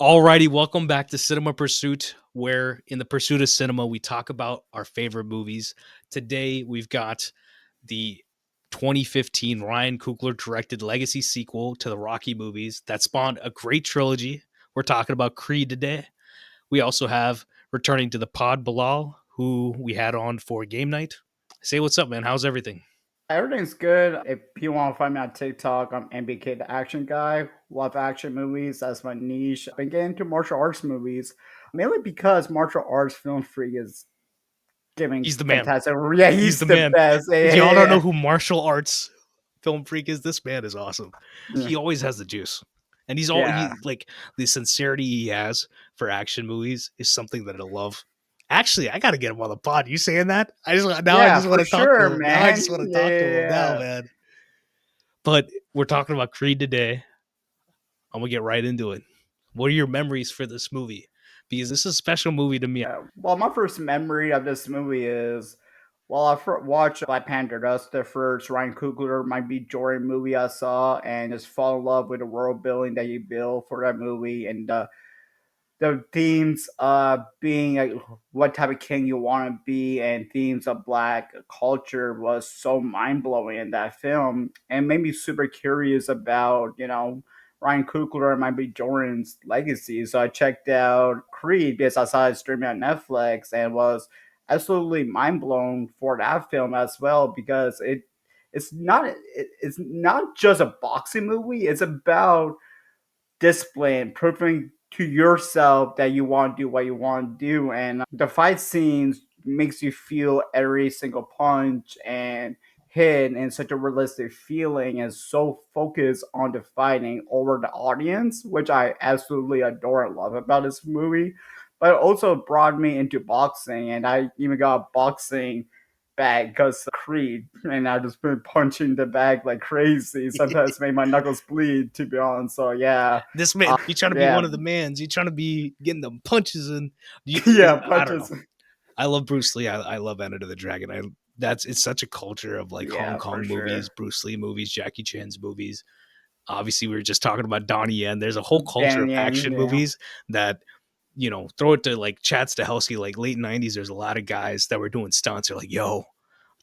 Alrighty, welcome back to Cinema Pursuit, where in the pursuit of cinema, we talk about our favorite movies. Today, we've got the 2015 Ryan Coogler directed legacy sequel to the Rocky movies that spawned a great trilogy. We're talking about Creed today. We also have returning to the pod Bilal, who we had on for game night. Say what's up, man. How's everything? Everything's good. If you want to find me on TikTok, I'm MBK the Action Guy. Love action movies. That's my niche. I've been getting into martial arts movies mainly because martial arts film freak is giving He's the man. fantastic. Yeah, He's he's the the man. best. If Yeah, y'all don't know yeah, who martial arts film freak is, this man is awesome. yeah. He always has the juice. And Yeah. he like the sincerity he has for action movies is something that I love. Actually, I gotta get him on the pod. You saying that? I Yeah, just want for to talk to sure, him. Now I man. just want to Yeah, talk to him now, yeah, man. But we're talking about Creed today. I'm gonna get right into it. What are your memories for this movie? Because this is a special movie to me. yeah. Well, my first memory of this movie is, well, I watched Black Panther. That's the first Ryan Coogler, my B. Jordan movie I saw, and just fall in love with the world building that he built for that movie, and the themes being what type of king you want to be, and themes of black culture was so mind-blowing in that film, and made me super curious about Ryan Coogler and Michael B. Jordan's legacy. So I checked out Creed because I saw it streaming on Netflix and was absolutely mind blown for that film as well, because it's not just a boxing movie. It's about discipline, proving to yourself that you want to do what you want to do. And the fight scenes makes you feel every single punch and hit in such a realistic feeling, and so focused on the fighting over the audience, which I absolutely adore and love about this movie. But it also brought me into boxing, and I even got boxing bag because Creed, and I just been punching the bag like crazy. Sometimes make my knuckles bleed, to be honest. So yeah, This man, you trying to be yeah, one of the mans. You trying to be getting them punches and yeah, I don't know. punches. I love Bruce Lee. I love Enter the Dragon. It's such a culture of like Hong Yeah, for Kong movies, sure. Bruce Lee movies, Jackie Chan's movies. Obviously, we were just talking about Donnie Yen. There's a whole culture Dan of Yang, action yeah, movies that throw it to like Chad Stahelski, like late '90s. There's a lot of guys that were doing stunts. They're like, yo,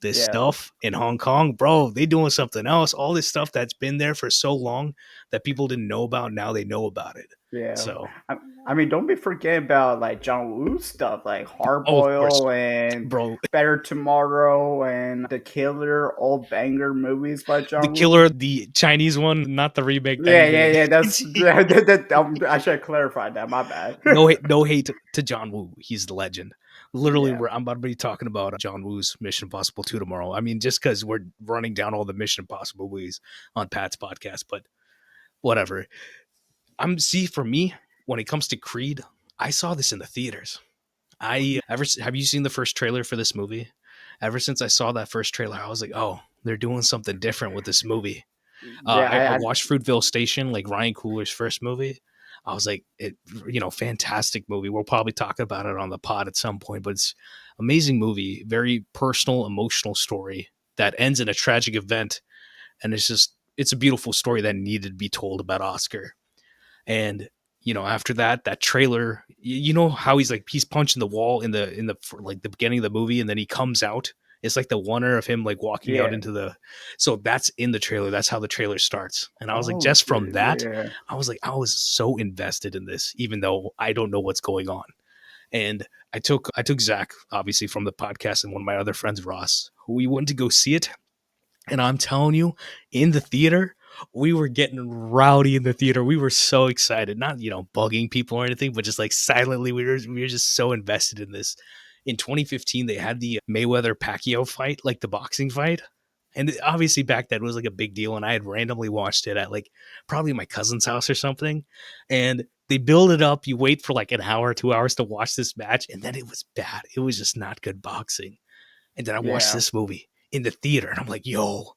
this yeah, stuff in Hong Kong, bro, they doing something else. All this stuff that's been there for so long that people didn't know about, now they know about it. yeah. So, I, I mean, don't be forgetting about like John Woo stuff, like Hard oh, of course, Boil and bro, Better Tomorrow and The Killer, all banger movies by the John Woo. killer, the Chinese one, not the remake that Yeah, he yeah, made. yeah. I should have clarified that. My bad. No hate to John Woo. He's the legend. Literally, Yeah. I'm about to be talking about John Woo's Mission Impossible 2 tomorrow. I mean, just because we're running down all the Mission Impossible movies on Pat's podcast, but whatever. For me, when it comes to Creed, I saw this in the theaters. Have you seen the first trailer for this movie? Ever since I saw that first trailer, I was like, oh, they're doing something different with this movie. Yeah, I watched Fruitvale Station, like Ryan Coogler's first movie. I was like, fantastic movie. We'll probably talk about it on the pod at some point, but it's amazing movie, very personal, emotional story that ends in a tragic event, and it's a beautiful story that needed to be told about Oscar. And after that trailer, you know how he's punching the wall in the like the beginning of the movie, and then he comes out. It's like the wonder of him like walking out yeah. into the. So that's in the trailer. That's how the trailer starts. And I was like, Oh, just from shit. that, Yeah. I was so invested in this, even though I don't know what's going on. And I took Zach obviously from the podcast and one of my other friends, Ross, who we went to go see it. And I'm telling you, in the theater, we were getting rowdy in the theater. We were so excited, not bugging people or anything, but just like silently, we were just so invested in this. In 2015, they had the Mayweather Pacquiao fight, like the boxing fight, and obviously back then it was like a big deal. And I had randomly watched it at like probably my cousin's house or something, and they build it up. You wait for like an hour, 2 hours to watch this match, and then it was bad. It was just not good boxing. And then I watched Yeah. this movie in the theater, and I'm like, yo,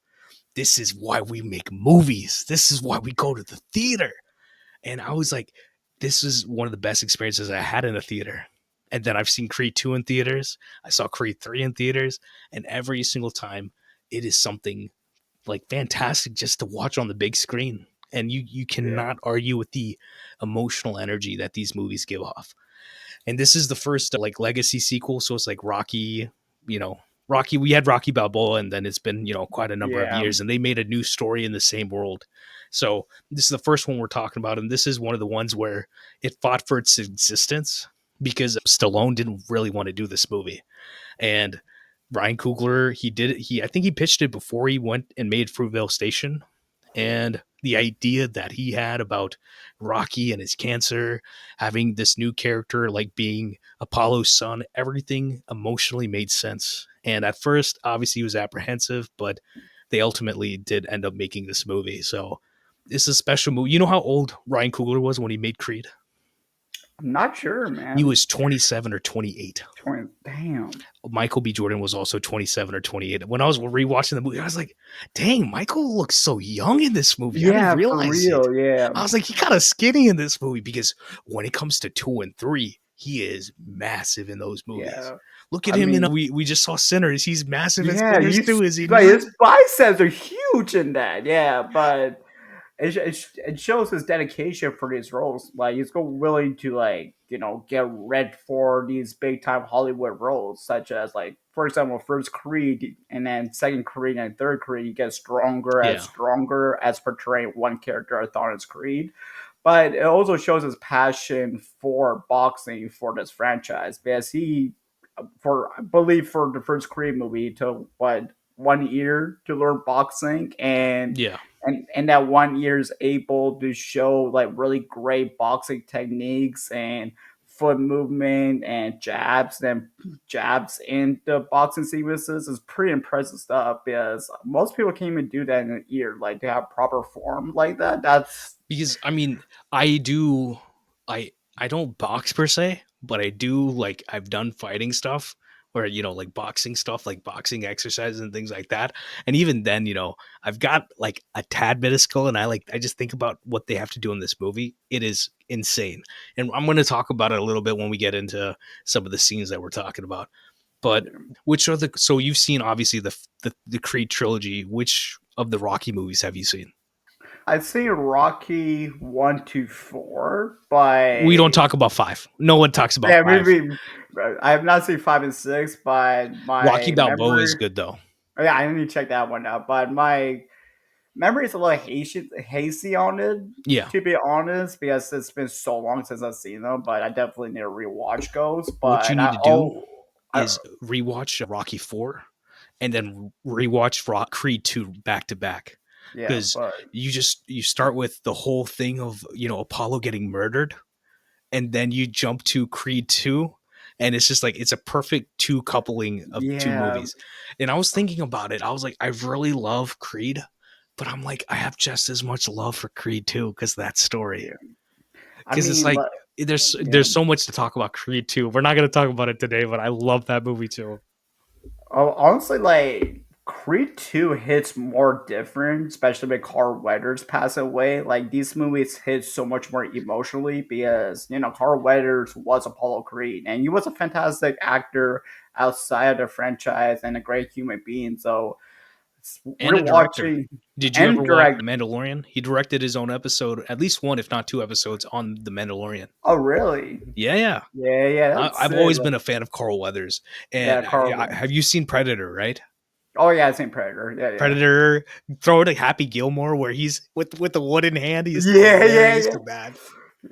this is why we make movies. This is why we go to the theater. And I was like, this is one of the best experiences I had in a theater. And then I've seen Creed 2 in theaters. I saw Creed 3 in theaters. And every single time, it is something like fantastic just to watch on the big screen. And you Yeah. cannot argue with the emotional energy that these movies give off. And this is the first like legacy sequel, so it's like Rocky, you know, Rocky. We had Rocky Balboa, and then it's been quite a number of Yeah. years, and they made a new story in the same world. So this is the first one we're talking about, and this is one of the ones where it fought for its existence because Stallone didn't really want to do this movie, and Ryan Coogler, he did it. I think he pitched it before he went and made Fruitvale Station, and the idea that he had about Rocky and his cancer, having this new character like being Apollo's son, everything emotionally made sense. And at first, obviously, he was apprehensive, but they ultimately did end up making this movie. So it's a special movie. You know how old Ryan Coogler was when he made Creed? I'm not sure, He man. was 27 or 28. 20. Damn. Michael B. Jordan was also 27 or 28. When I was rewatching the movie, I was like, dang, Michael looks so young in this movie. I didn't Yeah, for realize it. real. Yeah. I was like, he kind of skinny in this movie because when it comes to 2 and 3, he is massive in those movies. Yeah. Look at I him in mean, we just saw Sinners. He's massive in yeah, Sinners he's too, is he like not? his biceps are huge in that. Yeah, but it shows his dedication for these roles. Like he's go willing to get read for these big time Hollywood roles, such as like for example, first Creed and then second Creed and third Creed. He gets Yeah. stronger as portraying one character. I thought as Creed. But it also shows his passion for boxing for this franchise because he, for I believe for the first Creed movie, he took what 1 year to learn boxing, Yeah. and that 1 year is able to show like really great boxing techniques and foot movement and jabs in the boxing sequences is pretty impressive stuff because most people can't even do that in a year. Like to have proper form like that. That's Because I mean, I do I don't box per se, but I do like I've done fighting stuff where like boxing stuff, like boxing exercises and things like that. And even then, I've got like a tad bit of skill, and I just think about what they have to do in this movie. It is insane. And I'm going to talk about it a little bit when we get into some of the scenes that we're talking about. But which are the so you've seen obviously the Creed trilogy. Which of the Rocky movies have you seen? I've seen Rocky 1 to 4, We don't but talk about 5. No one talks about yeah, 5. maybe I have not seen 5 and 6, but Rocky my Balboa is memory. good though. Oh, yeah, I need to check that one out. But my memory is a little hazy on it, Yeah. to be honest, because it's been so long since I've seen them. But I definitely need to rewatch those. What you But need to do I is rewatch Rocky 4 and then rewatch Creed 2 back to back, yeah, cuz but you start with the whole thing of, Apollo getting murdered, and then you jump to Creed 2, and it's just like it's a perfect two coupling of two yeah, movies. And I was thinking about it. I was like, I really love Creed, but I'm like, I have just as much love for Creed 2 because that story. yeah. I Because it's mean, like there's yeah. so much to talk about Creed 2. We're not going to talk about it today, but I love that movie too. Oh, honestly, like Creed 2 hits more different, especially with Carl Weathers passing away. Like these movies hit so much more emotionally because Carl Weathers was Apollo Creed, and he was a fantastic actor outside of the franchise and a great human being. So And a director. rewatching Did you ever and watch direct. The Mandalorian? He directed his own episode, at least one, if not two episodes on The Mandalorian. Oh, really? Yeah, yeah. Yeah, yeah, that's I've sick. always been a fan of Carl Weathers. Yeah, And Carl. have you seen Predator, right? Oh yeah, I've seen Predator. Yeah, yeah, Predator, throw it to Happy Gilmore where he's with the wooden hand. He's yeah, yeah, hilarious yeah. in that.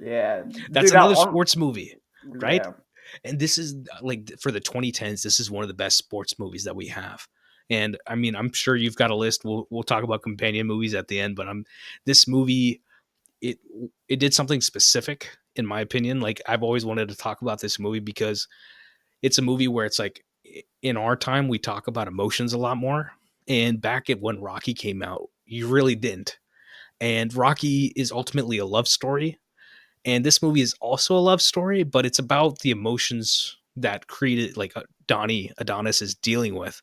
Yeah, That's dude, that another on. sports movie, right? Yeah. And this is like for the 2010s, this is one of the best sports movies that we have. And I mean, I'm sure you've got a list. We'll talk about companion movies at the end, but this movie, it it did something specific in my opinion. Like I've always wanted to talk about this movie because it's a movie where it's like in our time we talk about emotions a lot more. And back at when Rocky came out, you really didn't. And Rocky is ultimately a love story, and this movie is also a love story, but it's about the emotions that created like Donnie Adonis is dealing with,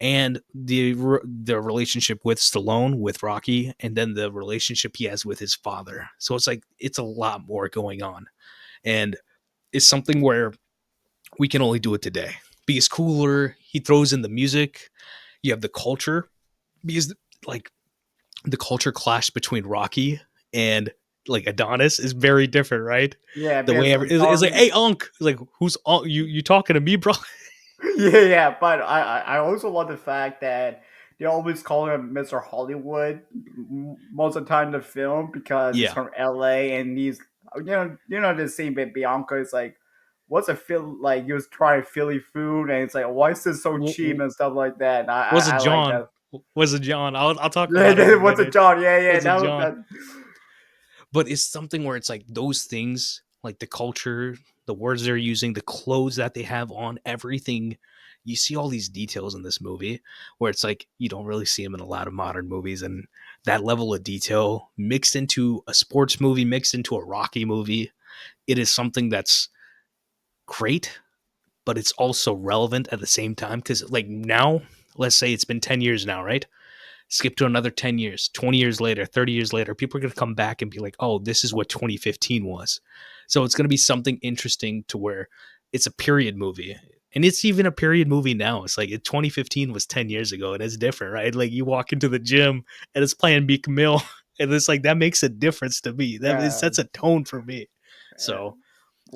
and the relationship with Stallone with Rocky, and then the relationship he has with his father. So it's like it's a lot more going on, and it's something where we can only do it today because Cooler he throws in the music, you have the culture because like the culture clash between Rocky and like Adonis is very different, right? Yeah, The way because it's like, hey, Unc, it's like, who's Unc? You talking to me, bro? yeah, but I also love the fact that they always call him Mr. Hollywood most of the time in the film because he's Yeah. from LA and he's the scene with Bianca is like what's a feel like he was trying Philly food and it's like why is this so cheap and stuff like that and Was it I like John? that. Was it John? I'll talk Yeah, about it in a what's a minute. John? Yeah, Was it that was John? that. But it's something where it's like those things, like the culture, the words they're using, the clothes that they have on, everything. You see all these details in this movie where it's like you don't really see them in a lot of modern movies, and that level of detail mixed into a sports movie, mixed into a Rocky movie, it is something that's great, but it's also relevant at the same time. Because like now, let's say it's been 10 years now, right? Skip to another 10 years, 20 years later, 30 years later, people are going to come back and be like, oh, this is what 2015 was. So it's going to be something interesting to where it's a period movie. And it's even a period movie now. It's like 2015 was 10 years ago and it's different, right? Like you walk into the gym and it's playing Meek Mill. And it's like that makes a difference to me. That it Yeah, sets a tone for me. yeah. So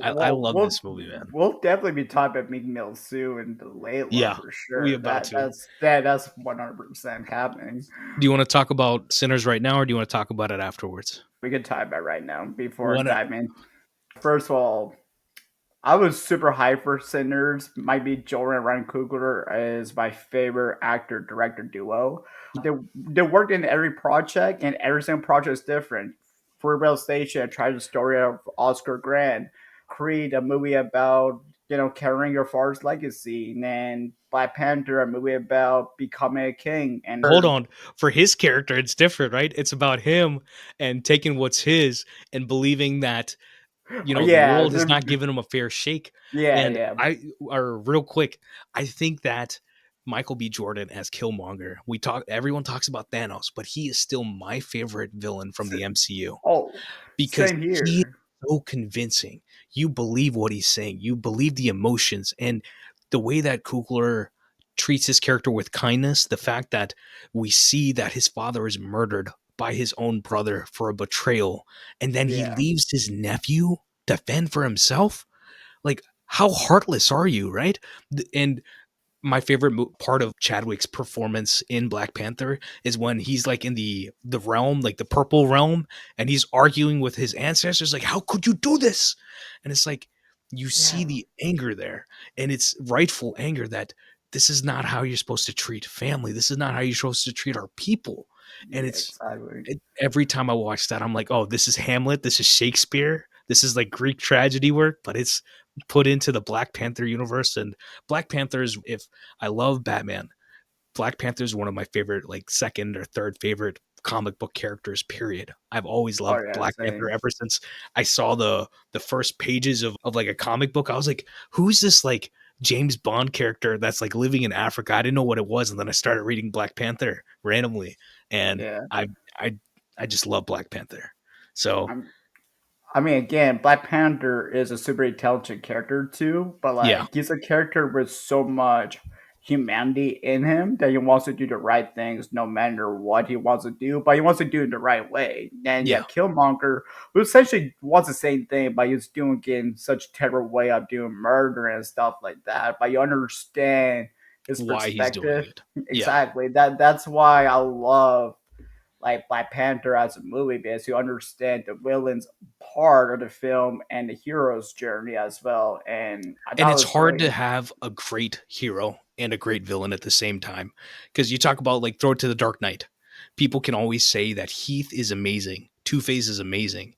I Well, love this movie, man. we'll definitely be talking about Meek Mill soon and Layla Yeah, for we sure. about to. That's 100% happening. Do you want to talk about Sinners right now or do you want to talk about it afterwards? We could talk about right now before What diving. First of all, I was super hyped for Sinners. Might be Joel and Ryan Coogler is my favorite actor director duo. They worked in every project, and every single project is different. For Rail Station, I tried the story of Oscar Grant. Creed, a movie about carrying your father's legacy, and then Black Panther, a movie about becoming a king. And hold on, for his character it's different, right? It's about him and taking what's his and believing that oh the yeah, world has not given him a fair shake. yeah, And yeah, I are real quick, I think that Michael B. Jordan as Killmonger, everyone talks about Thanos, but he is still my favorite villain from the MCU oh, because same he is here. so convincing. You believe what he's saying. You believe the emotions and the way that Kugler treats his character with kindness. The fact that we see that his father is murdered by his own brother for a betrayal, and then he Yeah, leaves his nephew to fend for himself. Like, how heartless are you, right? And my favorite part of Chadwick's performance in Black Panther is when he's like in the realm, like the purple realm, and he's arguing with his ancestors, like, "How could you do this?" And it's like you see yeah, the anger there, and it's rightful anger that this is not how you're supposed to treat family. This is not how you're supposed to treat our people. And yeah, exactly. every time I watch that, I'm like, "Oh, this is Hamlet. This is Shakespeare. This is like Greek tragedy work, but it's put into the Black Panther universe." And Black Panthers, if I love Batman, Black Panther is one of my favorite, like second or third favorite comic book characters. Period. I've always Oh loved yeah, Black Panther same. ever since I saw the first pages of like a comic book. I was like, who's this like James Bond character that's like living in Africa? I didn't know what it was, and then I started reading Black Panther randomly, and Yeah. I I just love Black Panther. So I'm I mean, again, Black Panther is a super intelligent character too, but yeah, like he's a character with so much humanity in him that he wants to do the right things no matter what he wants to do, but he wants to do it the right way. And yeah, yeah. Killmonger, who essentially wants the same thing, but he's doing it in such a terrible way of doing murder and stuff like that. But you understand his Why he's doing perspective. it? Yeah. Exactly. That's why I love like Black Panther as a movie because you understand the villain's part of the film and the hero's journey as well. And I And thought it it's was hard to brilliant. have a great hero and a great villain at the same time because you talk about like throw it to the Dark Knight. People can always say that Heath is amazing, Two Face is amazing,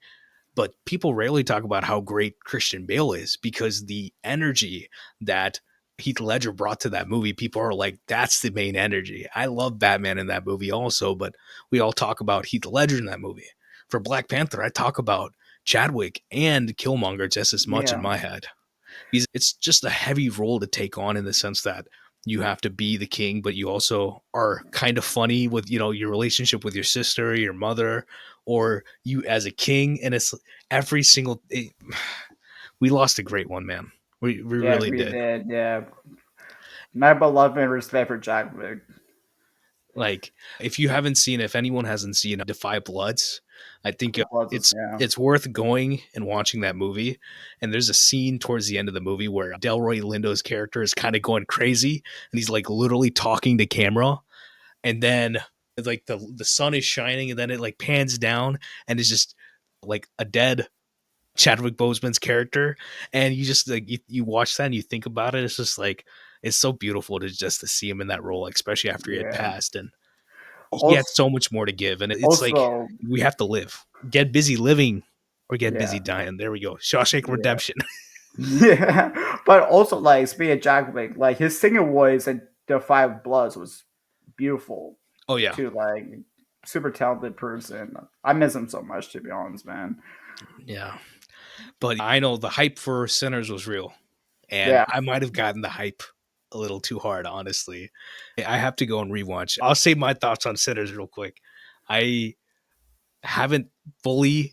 but people rarely talk about how great Christian Bale is because the energy that Heath Ledger brought to that movie, people are like, that's the main energy. I love Batman in that movie also, but we all talk about Heath Ledger in that movie. For Black Panther, I talk about Chadwick and Killmonger just as much in Yeah. my head. It's just a heavy role to take on in the sense that you have to be the king, but you also are kind of funny with your relationship with your sister, your mother, or you as a king. And it's every single. We lost a great one, man. We Yeah, really we did. did. Yeah. My beloved and respect for Jack Wick. Like if anyone hasn't seen Defy Bloods, I think Applauses, yeah. it's worth going and watching that movie. And there's a scene towards the end of the movie where Delroy Lindo's character is kind of going crazy, and he's like literally talking to camera, and then like the sun is shining, and then it like pans down, and it's just like a dead Chadwick Boseman's character, and you just like you watch that and you think about it. It's just like it's so beautiful to just to see him in that role, like, especially after he had Yeah. passed, and he had Also, so much more to give. And it's like also, we have to live, get busy living, or get yeah, busy dying. There we go, Shawshank yeah. Redemption. Yeah, but also like speaking of Jack, like his singing voice in The Five Bloods was beautiful Oh yeah, too. Like super talented person. I miss him so much, to be honest, man. yeah. But I know the hype for Sinners was real, and Yeah, I might have gotten the hype a little too hard, honestly. I have to go and rewatch. I'll say my thoughts on Sinners real quick. I haven't fully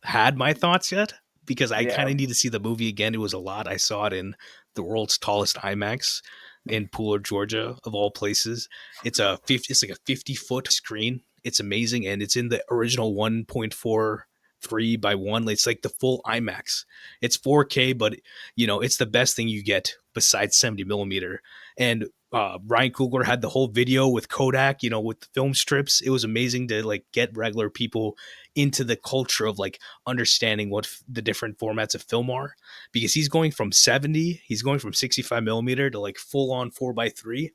had my thoughts yet because I yeah, kind of need to see the movie again. It was a lot. I saw it in the world's tallest IMAX in Pooler, Georgia, of all places. It's like a 50-foot screen. It's amazing, and it's in the original 1.43 by 1. It's like the full IMAX. It's 4K, but it's the best thing you get besides 70 millimeter. And Ryan Coogler had the whole video with Kodak, with the film strips. It was amazing to like get regular people into the culture of like understanding what the different formats of film are, because he's going from 65 millimeter to like full on 4:3.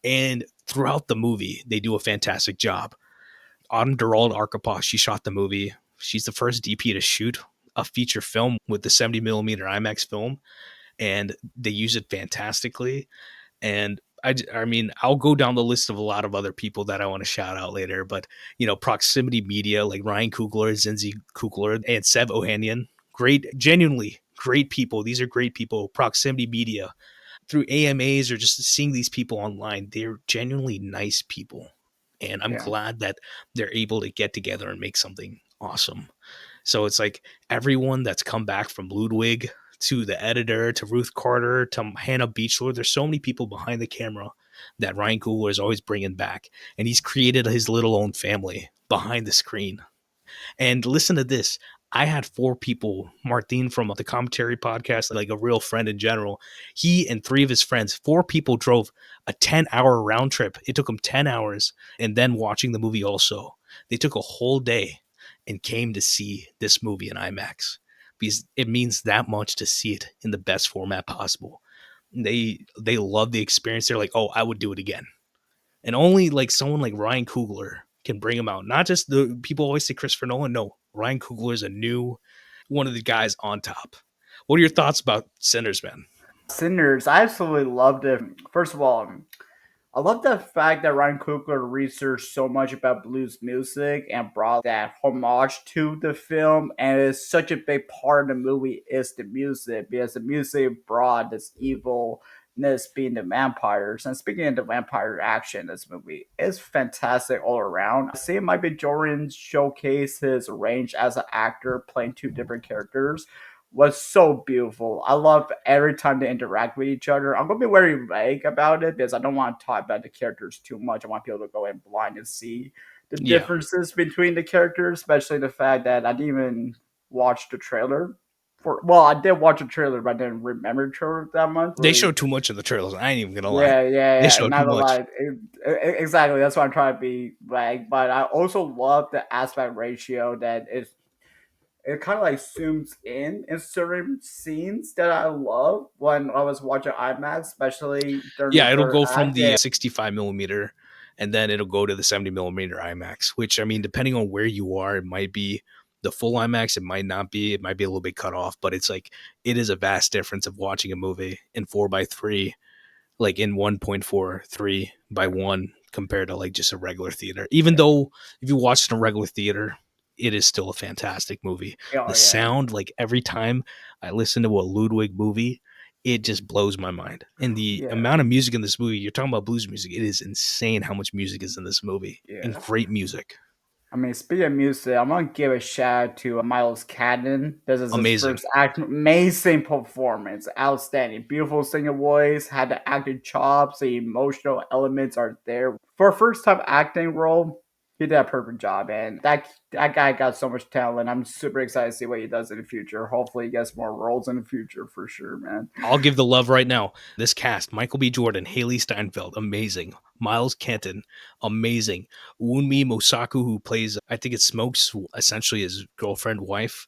And throughout the movie, they do a fantastic job. Autumn Durald Arkapaw, she shot the movie. She's the first DP to shoot a feature film with the 70 millimeter IMAX film, and they use it fantastically. And I mean, I'll go down the list of a lot of other people that I want to shout out later, but Proximity Media, like Ryan Coogler, Zinzi Coogler, and Sev Ohanian, great, genuinely great people. These are great people. Proximity Media, through AMAs or just seeing these people online, they're genuinely nice people, and I'm yeah, glad that they're able to get together and make something awesome. So it's like everyone that's come back, from Ludwig to the editor to Ruth Carter to Hannah Beachler. There's so many people behind the camera that Ryan Coogler is always bringing back, and he's created his little own family behind the screen. And listen to this. I had 4 people, Martin from the commentary podcast, like a real friend in general. He and 3 of his friends, 4 people drove a 10-hour round trip. It took them 10 hours. And then watching the movie also, they took a whole day and came to see this movie in IMAX because it means that much to see it in the best format possible. They love the experience. They're like, oh, I would do it again. And only like someone like Ryan Coogler can bring him out. Not just the people always say Christopher Nolan. No, Ryan Coogler is a new one of the guys on top. What are your thoughts about Sinners, man? Sinners. I absolutely loved it. First of all, I love the fact that Ryan Coogler researched so much about blues music and brought that homage to the film. And it's such a big part of the movie is the music, because the music brought this evilness being the vampires. And speaking of the vampire action, this movie is fantastic all around. Seeing Michael B. Jordan showcase his range as an actor playing 2 different characters was so beautiful. I love every time they interact with each other. I'm gonna be very vague about it because I don't want to talk about the characters too much. I want people to go in blind and see the Yeah. differences between the characters, especially the fact that I didn't even watch the trailer for. Well, I did watch the trailer, but I didn't remember the trailer that much. They Really, showed too much in the trailers. I ain't even gonna lie. yeah, yeah, They yeah. showed Not too gonna much. lie, exactly. That's why I'm trying to be vague. But I also love the aspect ratio that is it kind of like zooms in certain scenes that I love when I was watching IMAX, especially during the Yeah, it'll third go from act. the 65 millimeter, and then it'll go to the 70 millimeter IMAX, which I mean, depending on where you are, it might be the full IMAX, it might not be, it might be a little bit cut off, but it's like it is a vast difference of watching a movie in 4:3, like in 1.43 by 1, compared to like just a regular theater. Even Yeah. though if you watch it in a regular theater, it is still a fantastic movie. Oh The yeah. sound, like every time I listen to a Ludwig movie, it just blows my mind. And the Yeah. amount of music in this movie, you're talking about blues music, it is insane how much music is in this movie. And Yeah. great music. I mean, speaking of music, I'm gonna give a shout out to Miles Cadden. This is his Amazing. first act. Amazing performance, outstanding, beautiful singing voice. Had the acting chops. The emotional elements are there for a first time acting role. he did a perfect job, and that guy got so much talent. I'm super excited to see what he does in the future. Hopefully, he gets more roles in the future for sure, man. I'll give the love right now. This cast: Michael B. Jordan, Haley Steinfeld, amazing. Miles Kenton, amazing. Wunmi Mosaku, who plays, I think it's Smokes, essentially his girlfriend, wife,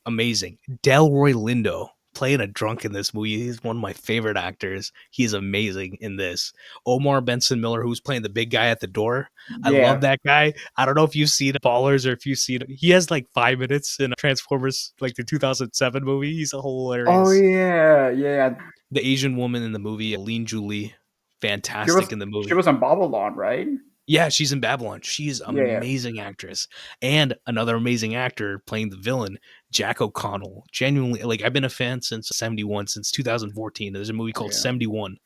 amazing. Delroy Lindo playing a drunk in this movie. He's one of my favorite actors. He's amazing in this. Omar Benson Miller, who's playing the big guy at the door. I love Yeah. that guy. I don't know if you've seen Ballers or if you've seen it. He has like 5 minutes in Transformers, like the 2007 movie. He's Oh hilarious. yeah, yeah. The Asian woman in the movie, Aline Julie, She was fantastic in the she movie. was on Babylon, right? Yeah, she's in Babylon. She's Yeah. amazing actress. And another amazing actor playing the villain, Jack O'Connell. Genuinely, like, I've been a fan since 71, since 2014. There's a movie called Yeah. 71.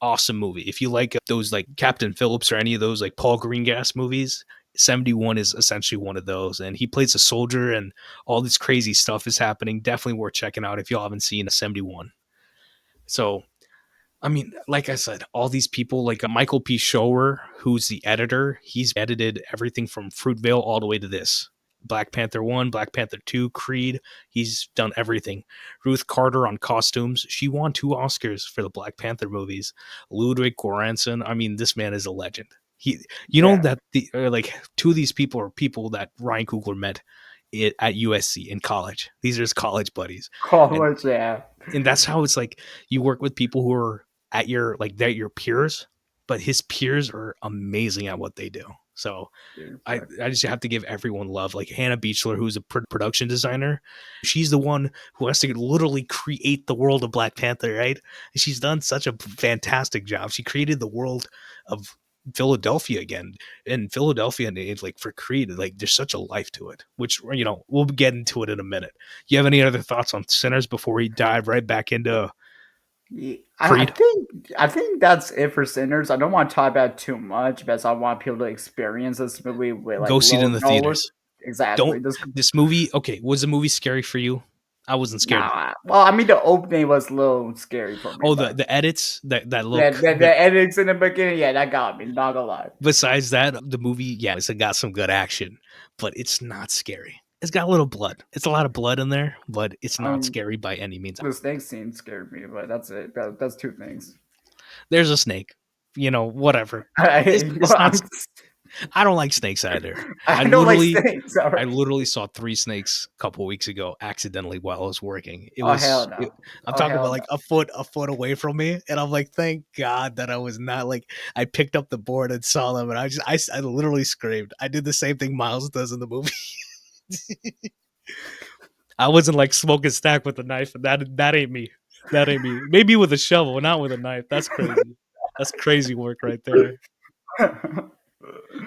Awesome movie. If you like those like Captain Phillips or any of those like Paul Greengrass movies, 71 is essentially one of those. And he plays a soldier and all this crazy stuff is happening. Definitely worth checking out if y'all haven't seen a 71. So I mean, like I said, all these people, like Michael P. Shower, who's the editor, he's edited everything from Fruitvale all the way to this. Black Panther 1, Black Panther 2, Creed. He's done everything. Ruth Carter on costumes. She won 2 Oscars for the Black Panther movies. Ludwig Göransson. I mean, this man is a legend. You know Yeah. that like two of these people are people that Ryan Coogler met at USC in college. These are his college buddies, and College, yeah. that's how it's like you work with people who are at your like they're your peers, but his peers are amazing at what they do. So Dude, I just have to give everyone love. Like Hannah Beachler, who's a production designer, she's the one who has to literally create the world of Black Panther, right? And she's done such a fantastic job. She created the world of Philadelphia again, and Philadelphia, and it's like for Creed, like there's such a life to it, which we'll get into it in a minute. You have any other thoughts on Sinners before we dive right back into yeah. Creed? I think that's it for Sinners. I don't want to talk about it too much because I want people to experience this movie with like Go see it low in the knowledge. theaters. Exactly. Don't this movie. Okay, was the movie scary for you? I wasn't scared. Nah. Well, I mean, the opening was a little scary for me, Oh, but the edits that yeah, look the that. edits in the beginning, yeah, that got me. Not gonna lie. Besides that, the movie, yeah, it's got some good action, but it's not scary. It's got a little blood. It's a lot of blood in there, but it's not Um, scary by any means. the snake scene scared me, but that's it. That's two things. There's a snake, whatever. It's Well, not. I don't like snakes either. I I don't like literally snakes. All I right. literally saw 3 snakes a couple weeks ago accidentally while I was working. Oh hell no. I'm Oh talking hell about no. like a foot away from me, and I'm like, thank God that I was not like I picked up the board and saw them, and I literally screamed. I did the same thing Miles does in the movie. I wasn't like smoking stack with a knife. That ain't me. That ain't me. Maybe with a shovel, not with a knife. That's crazy. That's crazy work right there.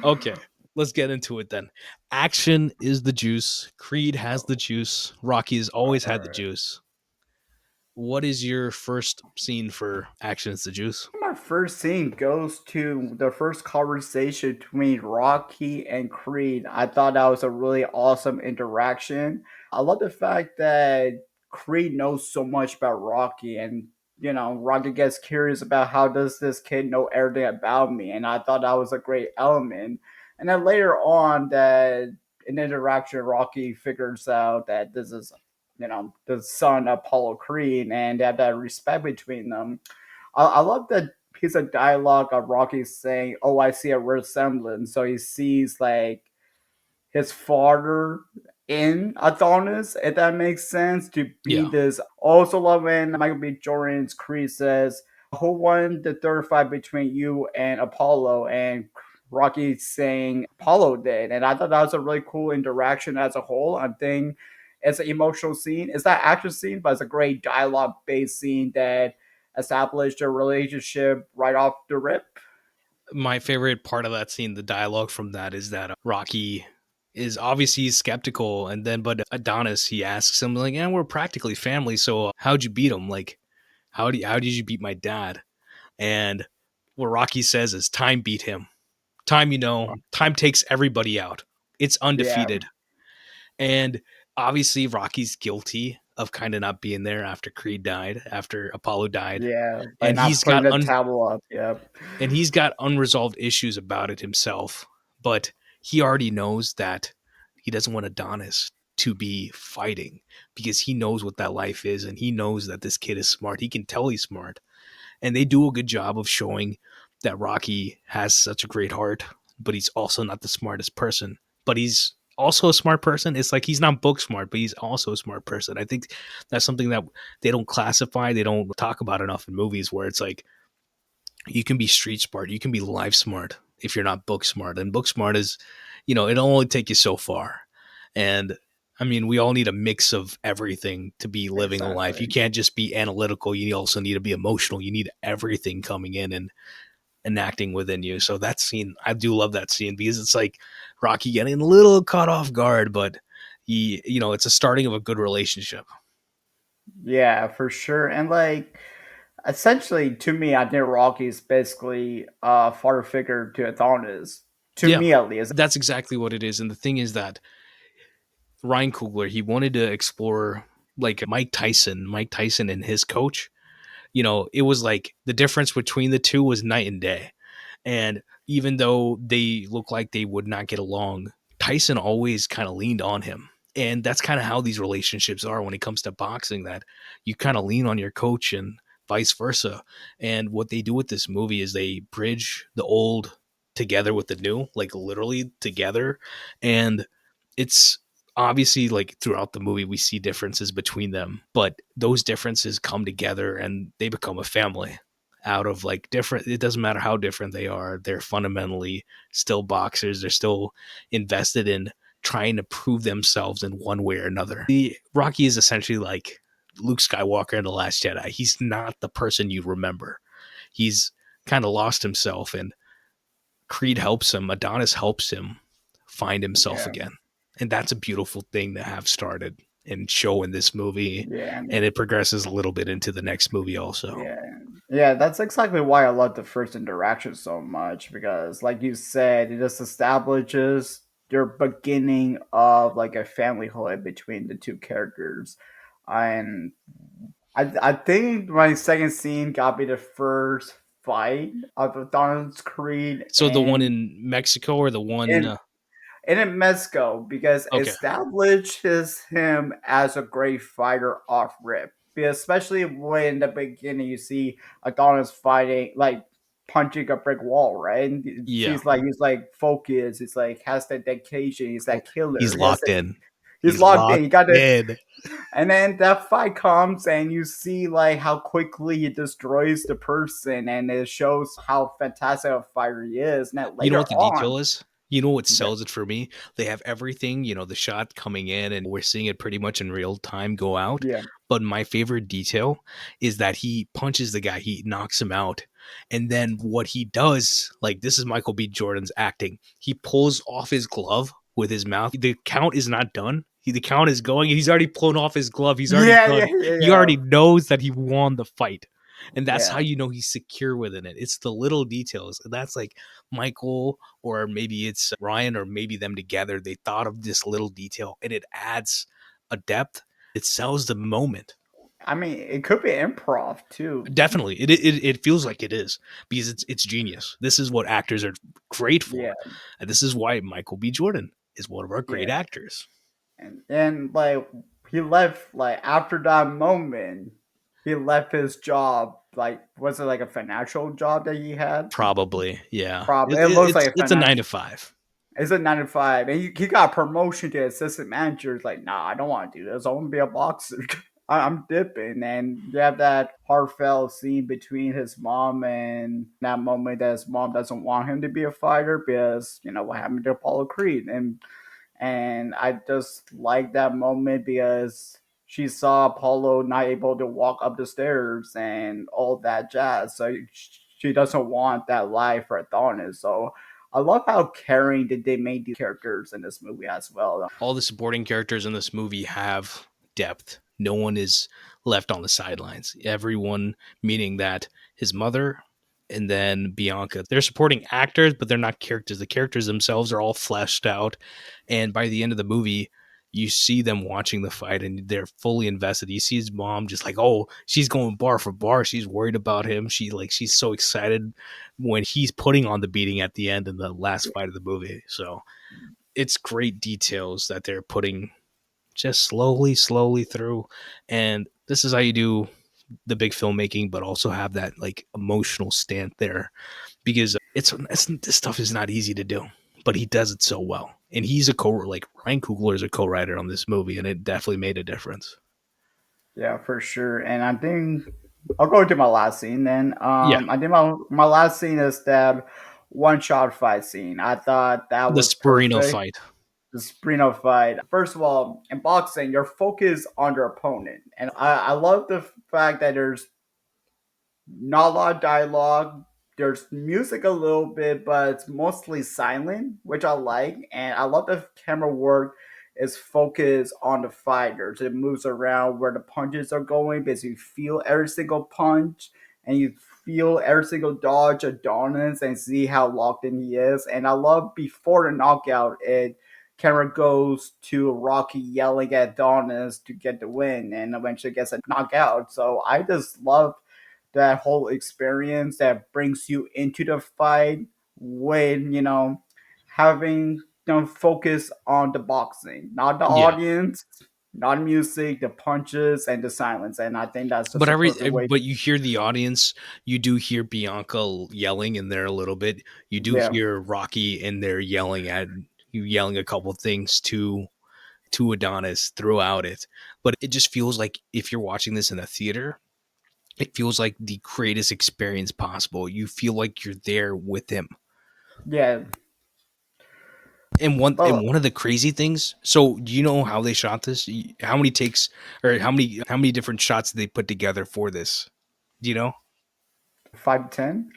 Okay, let's get into it then. Action is the juice. Creed has the juice. Rocky has always All had the right. juice. What is your first scene for Action is the Juice? My first scene goes to the first conversation between Rocky and Creed. I thought that was a really awesome interaction. I love the fact that Creed knows so much about Rocky, and Rocky gets curious about how does this kid know everything about me, and I thought that was a great element. And then later on, that in interaction, Rocky figures out that this is the son of Apollo Creed, and they have that respect between them. I love that piece of dialogue of Rocky saying, "Oh, I see a resemblance." So he sees like his father in Adonis, if that makes sense, to be Yeah. this. Also love when Michael B. Jordan's Creed says, "Who won the third fight between you and Apollo?" And Rocky saying Apollo did. And I thought that was a really cool interaction as a whole. I think it's an emotional scene. It's that action scene, but it's a great dialogue based scene that established a relationship right off the rip. My favorite part of that scene, the dialogue from that, is that Rocky is obviously skeptical, and then but Adonis he asks him like, "Yeah, we're practically family, so how'd you beat him? Like, how did you beat my dad?" And what Rocky says is, "Time beat him. Time, time takes everybody out. It's Yeah, undefeated." And obviously, Rocky's guilty of kind of not being there after Creed died, after Apollo died, yeah, by and not putting the towel up. Yep. he's got unresolved issues about it himself. But he already knows that he doesn't want Adonis to be fighting because he knows what that life is and he knows that this kid is smart. He can tell he's smart. And they do a good job of showing that Rocky has such a great heart, but he's also not the smartest person. But he's also a smart person. It's like he's not book smart, but he's also a smart person. I think that's something that they don't classify, they don't talk about enough in movies, where it's like you can be street smart, you can be life smart if you're not book smart. And book smart is, it'll only take you so far. And I mean, we all need a mix of everything to be living a life. You Exactly. can't just be analytical. You also need to be emotional. You need everything coming in and enacting within you. So that scene, I do love that scene because it's like Rocky getting a little caught off guard, but it's a starting of a good relationship. Yeah, for sure. And like essentially to me, I think Rocky is basically a father figure to Adonis. To Yeah, me at least. that's exactly what it is. And the thing is that Ryan Coogler, he wanted to explore like Mike Tyson and his coach. It was like the difference between the two was night and day. And even though they look like they would not get along, Tyson always kind of leaned on him. And that's kind of how these relationships are when it comes to boxing, that you kind of lean on your coach and vice versa. And what they do with this movie is they bridge the old together with the new, like literally together. And it's obviously like throughout the movie we see differences between them, but those differences come together and they become a family out of like different, it doesn't matter how different they are, they're fundamentally still boxers. They're still invested in trying to prove themselves in one way or another. The Rocky is essentially like Luke Skywalker in The Last Jedi. He's not the person you remember. He's kind of lost himself, and Creed helps him, Adonis helps him find himself Yeah. again. And that's a beautiful thing to have started and show in this movie. Yeah. And it progresses a little bit into the next movie also. Yeah. Yeah, that's exactly why I love the first interaction so much because like you said, it just establishes your beginning of like a familyhood between the two characters. And I think my second scene got me the first fight of Adonis Creed So the one in Mexico or the one in and in Mezco because okay. establishes him as a great fighter off rip. Because especially when in the beginning you see Adonis fighting like punching a brick wall, right? And it Yeah. seems like he's like focused, he's like has that dedication, he's that He's killer. locked in. He's He's locked in. locked You got to in. and then that fight comes and you see like how quickly it destroys the person and it shows how fantastic a fighter he is. And then You know later what the on, detail is? You know what yeah, sells it for me? They have everything, the shot coming in, and we're seeing it pretty much in real time go out. yeah, But my favorite detail is that he punches the guy, he knocks him out. And then what he does, like this is Michael B. Jordan's acting. He pulls off his glove with his mouth. The count is not done. The count is going. He's already blown off his glove. He's already yeah, yeah, done. yeah, He yeah. already knows that he won the fight. And that's how Yeah. you know he's secure within it. It's the little details. That's like Michael, or maybe it's Ryan, or maybe them together. They thought of this little detail and it adds a depth. It sells the moment. I mean, it could be improv too. Definitely. It feels like it is because it's genius. This is what actors are great Yeah, for. And this is why Michael B. Jordan is one of our great yeah. actors. And like he left like after that moment, he left his job. Like, was it like a financial job that he had? Probably. Yeah. Probably. It looks like a It's a nine to financial. five. It's a 9 to 5, and he got promotion to assistant manager. It's like, nah, I don't want to do this. I want to be a boxer. I'm dipping, and you have that heartfelt scene between his mom and that moment that his mom doesn't want him to be a fighter because what happened to Apollo Creed, and I just like that moment because she saw Apollo not able to walk up the stairs and all that jazz. So she doesn't want that life for Adonis. So I love how caring that they made these characters in this movie as well. All the supporting characters in this movie have depth. No one is left on the sidelines. Everyone, meaning that his mother and then Bianca, they're supporting actors, but they're not characters. The characters themselves are all fleshed out. And by the end of the movie, you see them watching the fight and they're fully invested. You see his mom just like, oh, she's going bar for bar. She's worried about him. She's so excited when he's putting on the beating at the end in the last fight of the movie. So It's great details that they're putting just slowly through. And this is how you do the big filmmaking, but also have that like emotional stand there, because it's this stuff is not easy to do, but he does it so well. And he's a like Ryan Coogler is a co-writer on this movie, and it definitely made a difference. Yeah, for sure. And I think I'll go to my last scene then. Yeah, I think my last scene is that one shot fight scene. I thought that the was Sparino perfect. fight. The Sprino fight. First of all, in boxing, you're focused on your opponent, and I love the fact that there's not a lot of dialogue. There's music a little bit, but it's mostly silent, which I like. And I love the camera work is focused on the fighters. It moves around where the punches are going because you feel every single punch and you feel every single dodge Adonis and see how locked in he is. And I love before the knockout, it camera goes to Rocky yelling at Adonis to get the win and eventually gets a knockout. So I just love that whole experience that brings you into the fight when having focus on the boxing, not the Yeah, audience, not music, the punches and the silence. And I think that's just but a perfect way. but you hear the audience. You do hear Bianca yelling in there a little bit. You do Yeah, hear Rocky in there yelling at you, yelling a couple things to Adonis throughout it. But it just feels like if you're watching this in a theater, it feels like the greatest experience possible. You feel like you're there with him. yeah, And but one of the crazy things. So, do you know how they shot this? How many takes or how many different shots did they put together for this? Do you know? 5 to 10.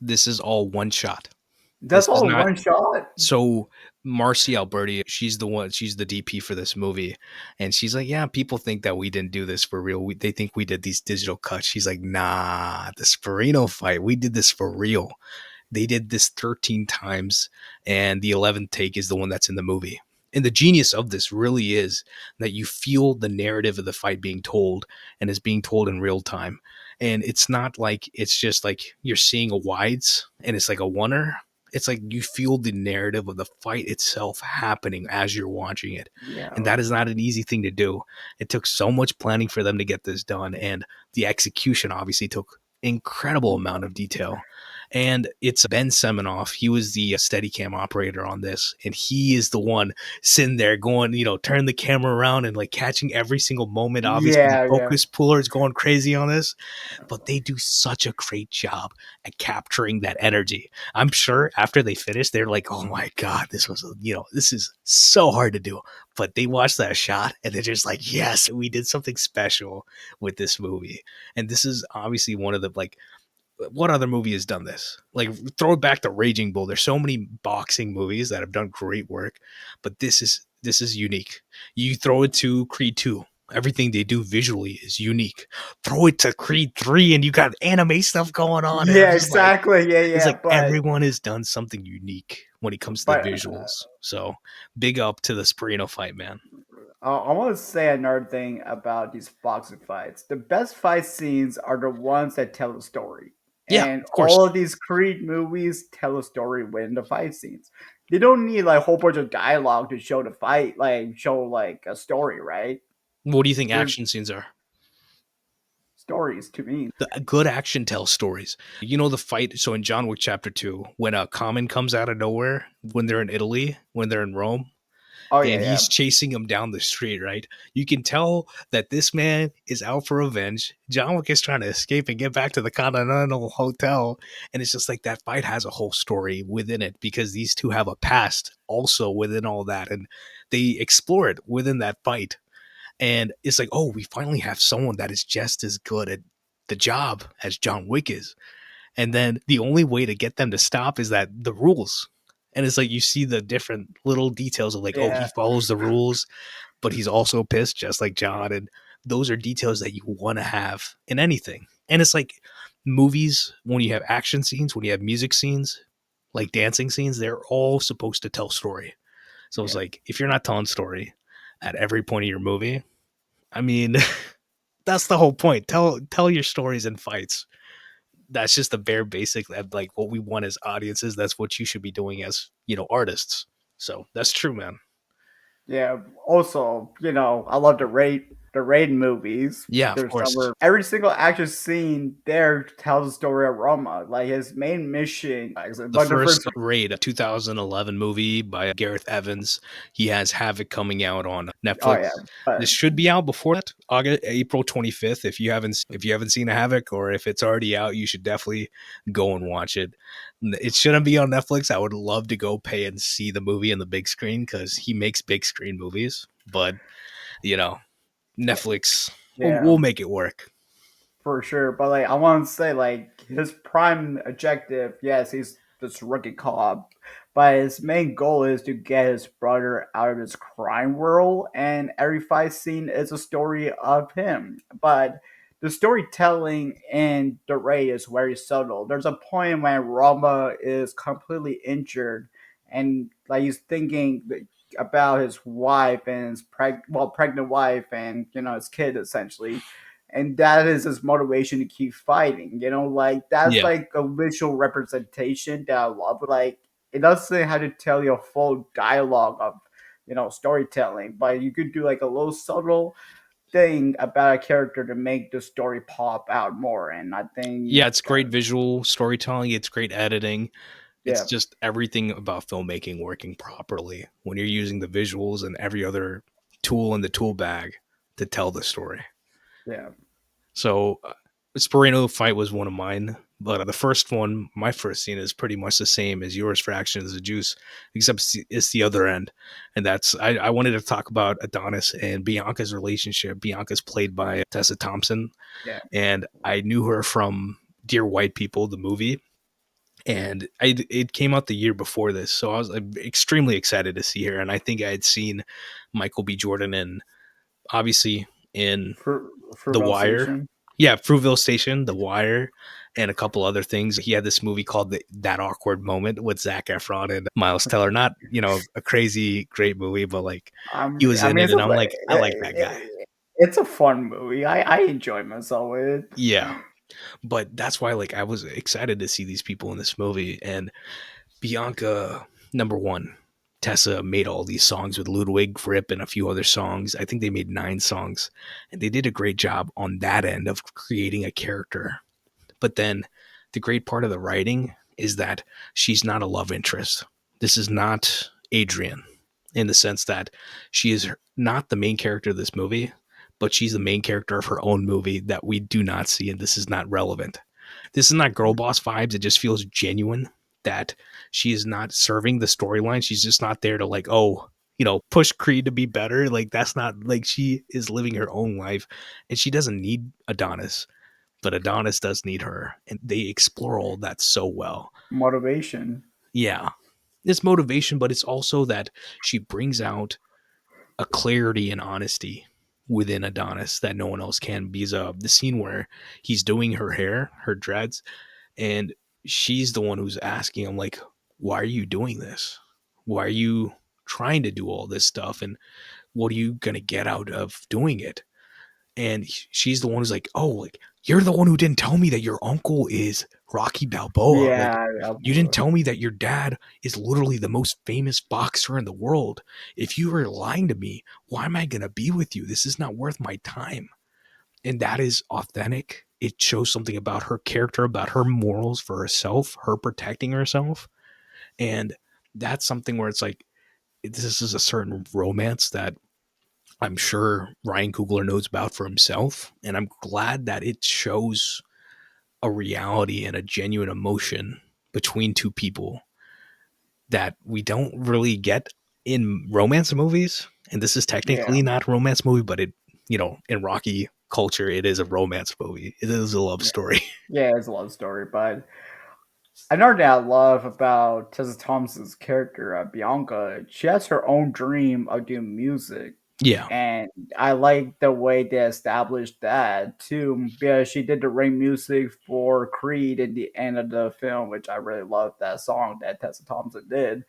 This is all one shot. This That's is all in not. one shot. So Marcy Alberti, she's the DP for this movie, and she's like, yeah, people think that we didn't do this for real. They think we did these digital cuts. She's like, nah, the Sparino fight, we did this for real. They did this 13 times, and the 11th take is the one that's in the movie. And the genius of this really is that you feel the narrative of the fight being told, and is being told in real time. And it's not like it's just like you're seeing a wides and it's like a oneer. It's like you feel the narrative of the fight itself happening as you're watching it. And Yeah, that is not an easy thing to do. It took so much planning for them to get this done. And the execution obviously took incredible amount of detail. And it's Ben Seminoff. He was the Steadicam operator on this, and he is the one sitting there going, turn the camera around and like catching every single moment. Obviously, the yeah, yeah, focus puller is going crazy on this, but they do such a great job at capturing that energy. I'm sure after they finish, they're like, "Oh my god, this is so hard to do." But they watch that shot and they're just like, "Yes, we did something special with this movie." And this is obviously one of the like what other movie has done this? Like throw it back to Raging Bull. There's so many boxing movies that have done great work, but this is unique. You throw it to Creed 2. Everything they do visually is unique. Throw it to Creed 3 and you got anime stuff going on, and I'm yeah, just like exactly. Yeah, it's yeah. like everyone has done something unique when it comes to the But visuals. So big up to the Sparino fight, man. I want to say another thing about these boxing fights. The best fight scenes are the ones that tell a story. Yeah, And of course. all of these Creed movies tell a story within the fight scenes. They don't need like a whole bunch of dialogue to show the fight, like show like a story, right? What do you think There's action scenes are? stories to me. A good action tells stories. You know the fight. So in John Wick Chapter 2, when a Common comes out of nowhere, when they're in Italy, when they're in Rome, Oh yeah, and yeah. he's chasing him down the street, right? You can tell that this man is out for revenge. John Wick is trying to escape and get back to the Continental Hotel. And it's just like that fight has a whole story within it, because these two have a past also within all that. And they explore it within that fight. And it's like, oh, we finally have someone that is just as good at the job as John Wick is. And then the only way to get them to stop is that the rules. And it's like you see the different little details of like, oh, he Yeah. follows the rules, but he's also pissed just like John. And those are details that you want to have in anything. And it's like movies, when you have action scenes, when you have music scenes, like dancing scenes, they're all supposed to tell story. So it's Yeah. like if you're not telling story at every point of your movie, I mean, that's the whole point. Tell your stories in fights. That's just the bare basic that like what we want as audiences. That's what you should be doing as artists. So that's true, man. Yeah. Also, I love the raid movies. Yeah, of There's course. somewhere every single action scene there tells the story of Roma. Like his main mission, like, The but the first first Raid, a 2011 movie by Gareth Evans. He has Havoc coming out on oh yeah, Netflix. but This should be out before that, August, April 25th. If you haven't seen Havoc, or if it's already out, you should definitely go and watch it. It shouldn't be on Netflix. I would love to go pay and see the movie in the big screen because he makes big screen movies. But you know, Netflix will yeah. will make it work. For sure. But like I want to say like his prime objective, yes, he's this rookie cop, but his main goal is to get his brother out of this crime world, and every fight scene is a story of him. But the storytelling in the raid is very subtle. There's a point when Rama is completely injured and like he's thinking about his wife and his pregnant wife and his kid essentially, and that is his motivation to keep fighting. Like that's Yeah. like a visual representation that I love. Like it doesn't have to tell you a full dialogue of storytelling, but you could do like a little subtle thing about a character to make the story pop out more. And I think Yeah, it's great visual storytelling. It's great editing. It's yeah, just everything about filmmaking working properly when you're using the visuals and every other tool in the tool bag to tell the story. yeah, So, Sporino fight was one of mine, but the first one, my first scene is pretty much the same as yours for Action as the Juice, except it's the other end. And I wanted to talk about Adonis and Bianca's relationship. Bianca's played by Tessa Thompson, yeah. and I knew her from Dear White People, the movie, and it came out the year before this, so I was extremely excited to see her. And I think I had seen Michael B. Jordan in, obviously, in The For Wire. Station. Yeah, Fruitvale Station, The Wire, and a couple other things. He had this movie called That Awkward Moment with Zac Efron and Miles Teller. Not a crazy great movie, but like he was I in mean, it, and I'm like, I like that guy. it's a fun movie. I enjoy myself with it. Yeah, but that's why like I was excited to see these people in this movie. And Bianca, number one, Tessa made all these songs with Ludwig, Fripp, and a few other songs. I think they made 9 songs, and they did a great job on that end of creating a character. But then the great part of the writing is that she's not a love interest. This is not Adrian in the sense that she is not the main character of this movie, but she's the main character of her own movie that we do not see, and this is not relevant. This is not girl boss vibes. It just feels genuine that she is not serving the storyline. She's just not there to like, oh, push Creed to be better. Like that's not like she is living her own life, and she doesn't need Adonis, but Adonis does need her, and they explore all that so well. Motivation. Yeah, it's motivation, but it's also that she brings out a clarity and honesty within Adonis that no one else can. Because the scene where he's doing her hair, her dreads, and she's the one who's asking him like, why are you doing this? Why are you trying to do all this stuff, and what are you gonna get out of doing it? And she's the one who's like, oh, like you're the one who didn't tell me that your uncle is Rocky Balboa. Like Yeah, you didn't tell me that your dad is literally the most famous boxer in the world. If you were lying to me, why am I gonna be with you? This is not worth my time. And that is authentic. It shows something about her character, about her morals for herself, her protecting herself. And that's something where it's like, this is a certain romance that I'm sure Ryan Coogler knows about for himself. And I'm glad that it shows a reality and a genuine emotion between two people that we don't really get in romance movies. And this is yeah, technically not a romance movie, but in Rocky culture, it is a romance movie. It is a love yeah, story. yeah. It's a love story, but another thing I love about Tessa Thompson's character, Bianca, she has her own dream of doing music. Yeah. And I like the way they established that too, because she did the ring music for Creed in the end of the film, which I really love that song that Tessa Thompson did.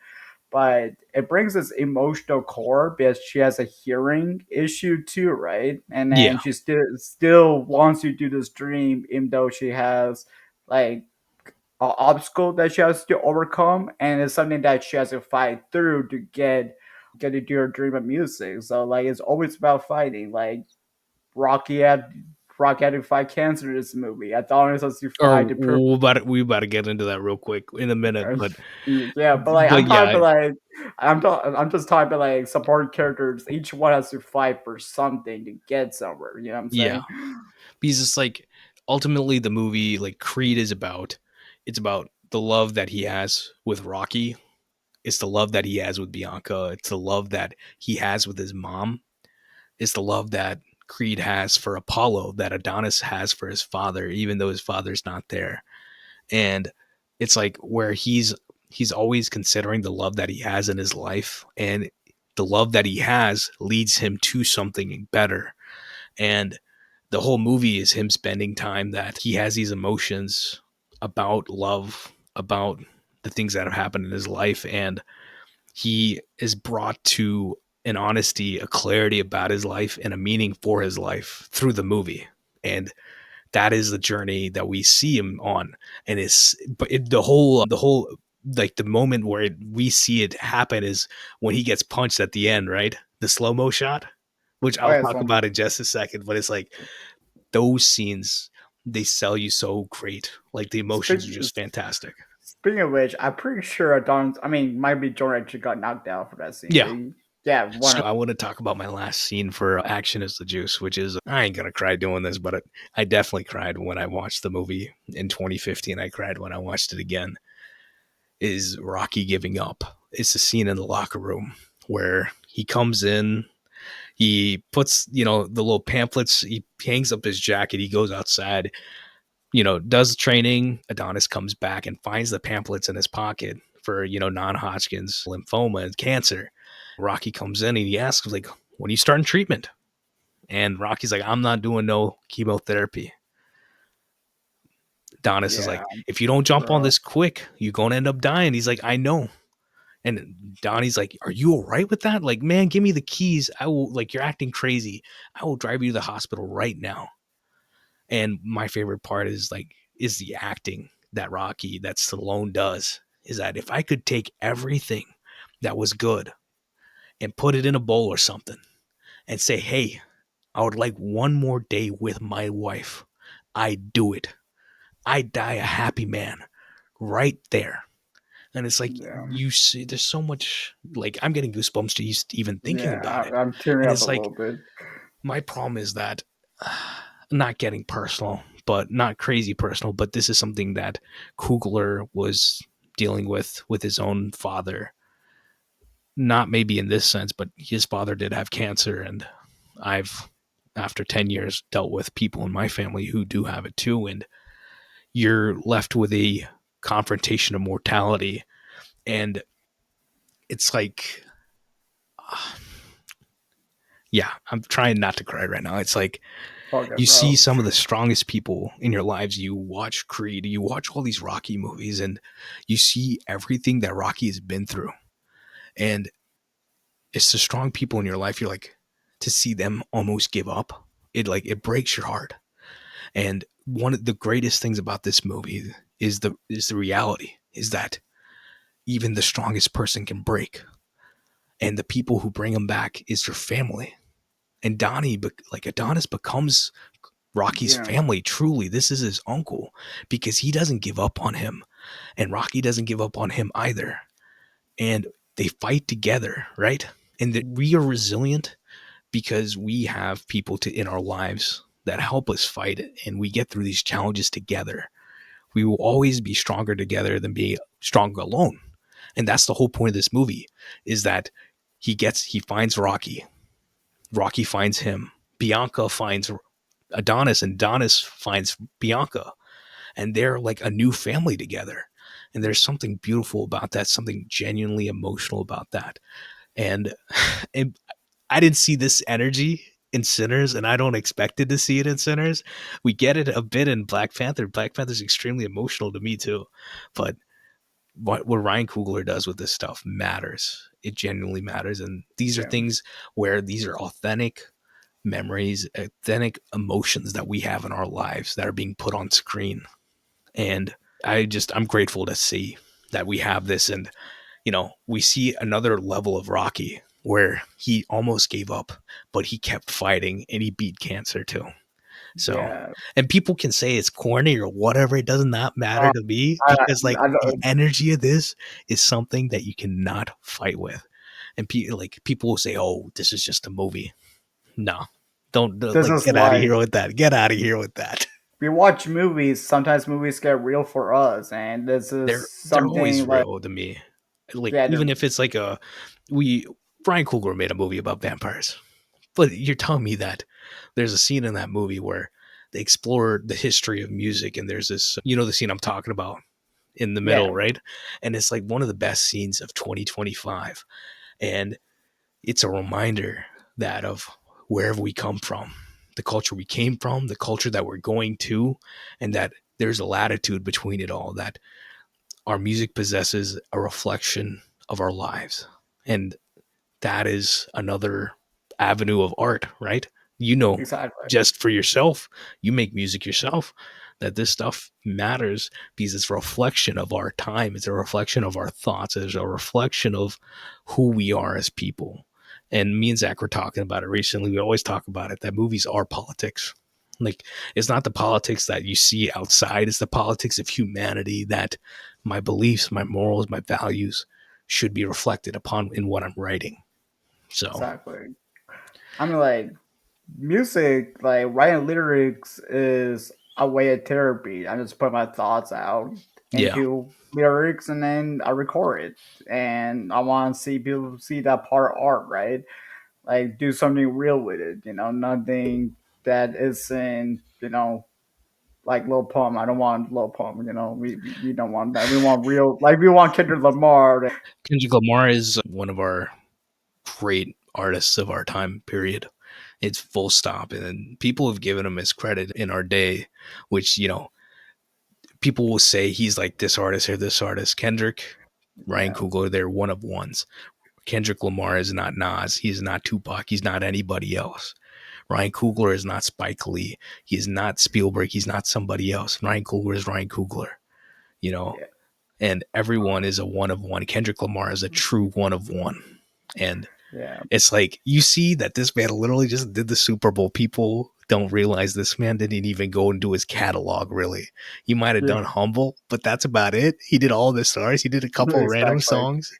But it brings this emotional core because she has a hearing issue too, right? And Yeah. then she still wants to do this dream, even though she has like obstacle that she has to overcome, and it's something that she has to fight through to get to do her dream of music. So like it's always about fighting. Like Rocky had Rocky had to fight cancer in this movie. Adonis has to Or fight to prove. we about to get into that real quick in a minute, Yeah, but like I'm but talking yeah, about like I'm just talking about like supporting characters. Each one has to fight for something to get somewhere. You know what I'm yeah, saying? because it's like ultimately the movie like Creed is about, it's about the love that he has with Rocky. It's the love that he has with Bianca. It's the love that he has with his mom. It's the love that Creed has for Apollo, that Adonis has for his father, even though his father's not there. And it's like where he's always considering the love that he has in his life, and the love that he has leads him to something better. And the whole movie is him spending time that he has these emotions about love, about the things that have happened in his life, and he is brought to an honesty, a clarity about his life, and a meaning for his life through the movie. And that is the journey that we see him on. And it's but the whole like the moment where we see it happen is when he gets punched at the end, right? The slow mo shot, which Oh I'll yeah, talk about in just a second. But it's like those scenes, they sell you so great. Like the speak, emotions are just fantastic. speaking of which, I'm pretty sure Adonis. I mean, might be Jordan actually got knocked out for that scene. Yeah. Did he? Yeah, one. So I want to talk about my last scene for Action is the Juice, which is, I ain't gonna cry doing this, but I definitely cried when I watched the movie in 2015. I cried when I watched it again. Is Rocky giving up? It's a scene in the locker room where he comes in, he puts, the little pamphlets, he hangs up his jacket, he goes outside, does training. Adonis comes back and finds the pamphlets in his pocket for, non-Hodgkin's lymphoma and cancer. Rocky comes in and he asks, like, when are you starting treatment? And Rocky's like, I'm not doing no chemotherapy. Adonis is Yeah, like, if you don't jump on bro. this quick, you're going to end up dying. He's like, I know. And Donnie's like, are you all right with that? Like, man, give me the keys. I will, like, you're acting crazy. I will drive you to the hospital right now. And my favorite part is like, is the acting that Stallone does. Is that if I could take everything that was good and put it in a bowl or something and say, hey, I would like one more day with my wife, I do it. I die a happy man right there. And it's like Yeah, you see, there's so much. Like I'm getting goosebumps just even thinking yeah. about it. I'm tearing And up a it's like little bit. my problem is that not getting personal, but not crazy personal. But this is something that Coogler was dealing with his own father. Not maybe in this sense, but his father did have cancer, and I've after 10 years dealt with people in my family who do have it too, and you're left with a confrontation of mortality. And it's like, yeah, I'm trying not to cry right now. It's like Fuck it, you see bro. some of the strongest people in your lives. You watch Creed, you watch all these Rocky movies, and you see everything that Rocky has been through. And it's the strong people in your life. You're like, to see them almost give up, it breaks your heart. And one of the greatest things about this movie is the reality is that even the strongest person can break, and the people who bring him back is your family. And like Adonis becomes Rocky's Yeah, family. Truly, this is his uncle because he doesn't give up on him, and Rocky doesn't give up on him either. And they fight together, right? And we are resilient because we have people in our lives that help us fight it, and we get through these challenges together. We will always be stronger together than being stronger alone. And that's the whole point of this movie is that he finds Rocky. Rocky finds him. Bianca finds Adonis, and Adonis finds Bianca. And they're like a new family together. And there's something beautiful about that, something genuinely emotional about that. And it, I didn't see this energy in Sinners, and I don't expected to see it in Sinners. We get it a bit in Black Panther. Black Panther's extremely emotional to me too, but what Ryan Coogler does with this stuff matters. It genuinely matters, and these are yeah. things where these are authentic memories, authentic emotions that we have in our lives that are being put on screen. And I'm grateful to see that we have this, and we see another level of Rocky where he almost gave up, but he kept fighting and he beat cancer too. So, Yeah. and people can say it's corny or whatever. It does not matter Uh, to me I, because like I the don't- energy of this is something that you cannot fight with. And people will say, "Oh, this is just a movie." No, don't this like is get out of life. here with that. Get out of here with that. We watch movies. Sometimes movies get real for us, and this is They're always something like real to me. Like yeah, even if it's like we Ryan Coogler made a movie about vampires, but you're telling me that there's a scene in that movie where they explore the history of music, and there's this, the scene I'm talking about in the middle, yeah, right? And it's like one of the best scenes of 2025, and it's a reminder that of wherever we come from, the culture we came from, the culture that we're going to, and that there's a latitude between it all, that our music possesses a reflection of our lives. And that is another avenue of art, right? exactly, Just for yourself, you make music yourself, that this stuff matters because it's a reflection of our time. It's a reflection of our thoughts. It's a reflection of who we are as people. And me and Zach were talking about it recently. We always talk about it, that movies are politics. Like, it's not the politics that you see outside, it's the politics of humanity, that my beliefs, my morals, my values should be reflected upon in what I'm writing. So, exactly. I mean, like music, like writing lyrics is a way of therapy. I just put my thoughts out yeah. into lyrics, and then I record it. And I want to see people see that part of art, right? Like do something real with it. Nothing that isn't, like Lil Pump. I don't want Lil Pump. We don't want that. We want real, like we want Kendrick Lamar. Kendrick Lamar is one of our great artists of our time period. It's full stop. And people have given him his credit in our day, which, people will say he's like this artist or this artist. Kendrick, Ryan Yeah, Coogler, they're one of ones. Kendrick Lamar is not Nas. He's not Tupac. He's not anybody else. Ryan Coogler is not Spike Lee. He is not Spielberg. He's not somebody else. Ryan Coogler is Ryan Coogler, you know, yeah, and everyone is a one of one. Kendrick Lamar is a true one of one. And yeah, it's like you see that this man literally just did the Super Bowl. People don't realize this man didn't even go into his catalog, really. He might have yeah. done Humble, but that's about it. He did all the stars. He did a couple of random Exactly. songs.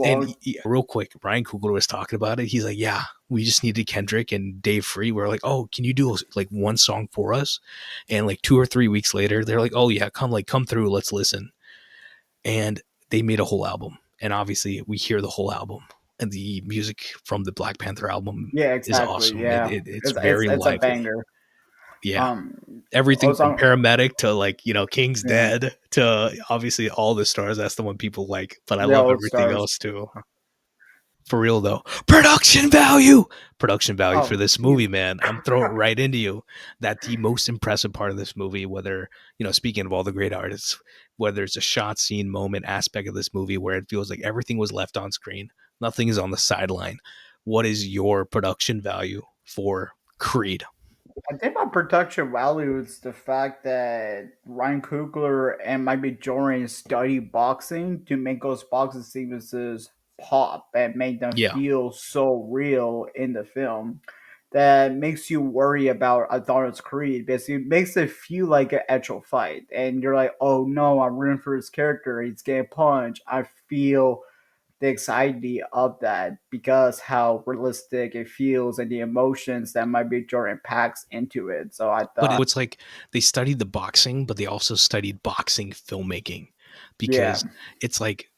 And Well, real quick, Ryan Coogler was talking about it. He's like, yeah, we just needed Kendrick and Dave Free. We're like, oh, can you do like one song for us? And like 2 or 3 weeks later, they're like, oh yeah, come through, let's listen. And they made a whole album. And obviously, we hear the whole album. And the music from the Black Panther album yeah, is exactly. awesome. Yeah, It's it's very it's a lively. banger. Yeah. Um, Everything from also, Paramedic to like, King's yeah, Dead to obviously All the Stars. That's the one people like. But I the love old everything stars. else too. For real though, production value for Oh, this geez. movie, man. I'm throwing it right into you. That the most impressive part of this movie, whether, speaking of all the great artists, whether it's a shot, scene, moment, aspect of this movie where it feels like everything was left on screen, nothing is on the sideline. What is your production value for Creed? I think my production value is the fact that Ryan Coogler and Mike B. Jordan study boxing to make those boxing sequences pop and make them Yeah, feel so real in the film. That makes you worry about Adonis Creed. Basically, it makes it feel like an actual fight, and you're like, "Oh no, I'm rooting for his character. He's getting punched." I feel the anxiety of that because how realistic it feels and the emotions that might be Jordan packs into it. So I but thought, it's like they studied the boxing, but they also studied boxing filmmaking, yeah, because it's like,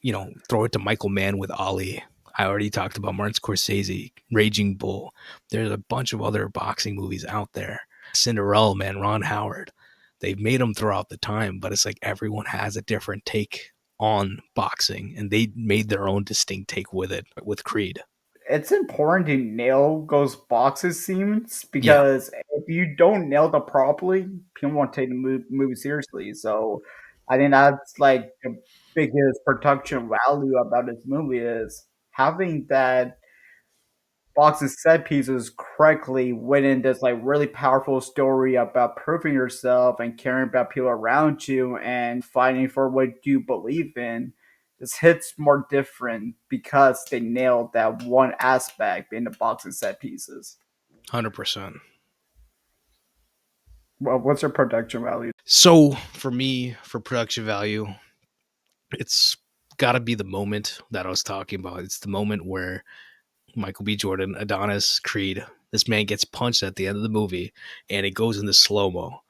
throw it to Michael Mann with Ali. I already talked about Martin Scorsese, Raging Bull. There's a bunch of other boxing movies out there. Cinderella, man, Ron Howard. They've made them throughout the time, but it's like everyone has a different take on boxing, and they made their own distinct take with it with Creed. it's important to nail those boxes scenes Yeah, because if you don't nail them properly, people won't take the movie seriously. So I think that's like the biggest production value about this movie is having that boxing set pieces correctly within this like really powerful story about proving yourself and caring about people around you and fighting for what you believe in. This hits more different because they nailed that one aspect in the boxing set pieces. 100%. Well, what's your production value? So for me, for production value, it's got to be the moment that I was talking about. It's the moment where Michael B. Jordan, Adonis Creed, this man gets punched at the end of the movie, and it goes into slow mo.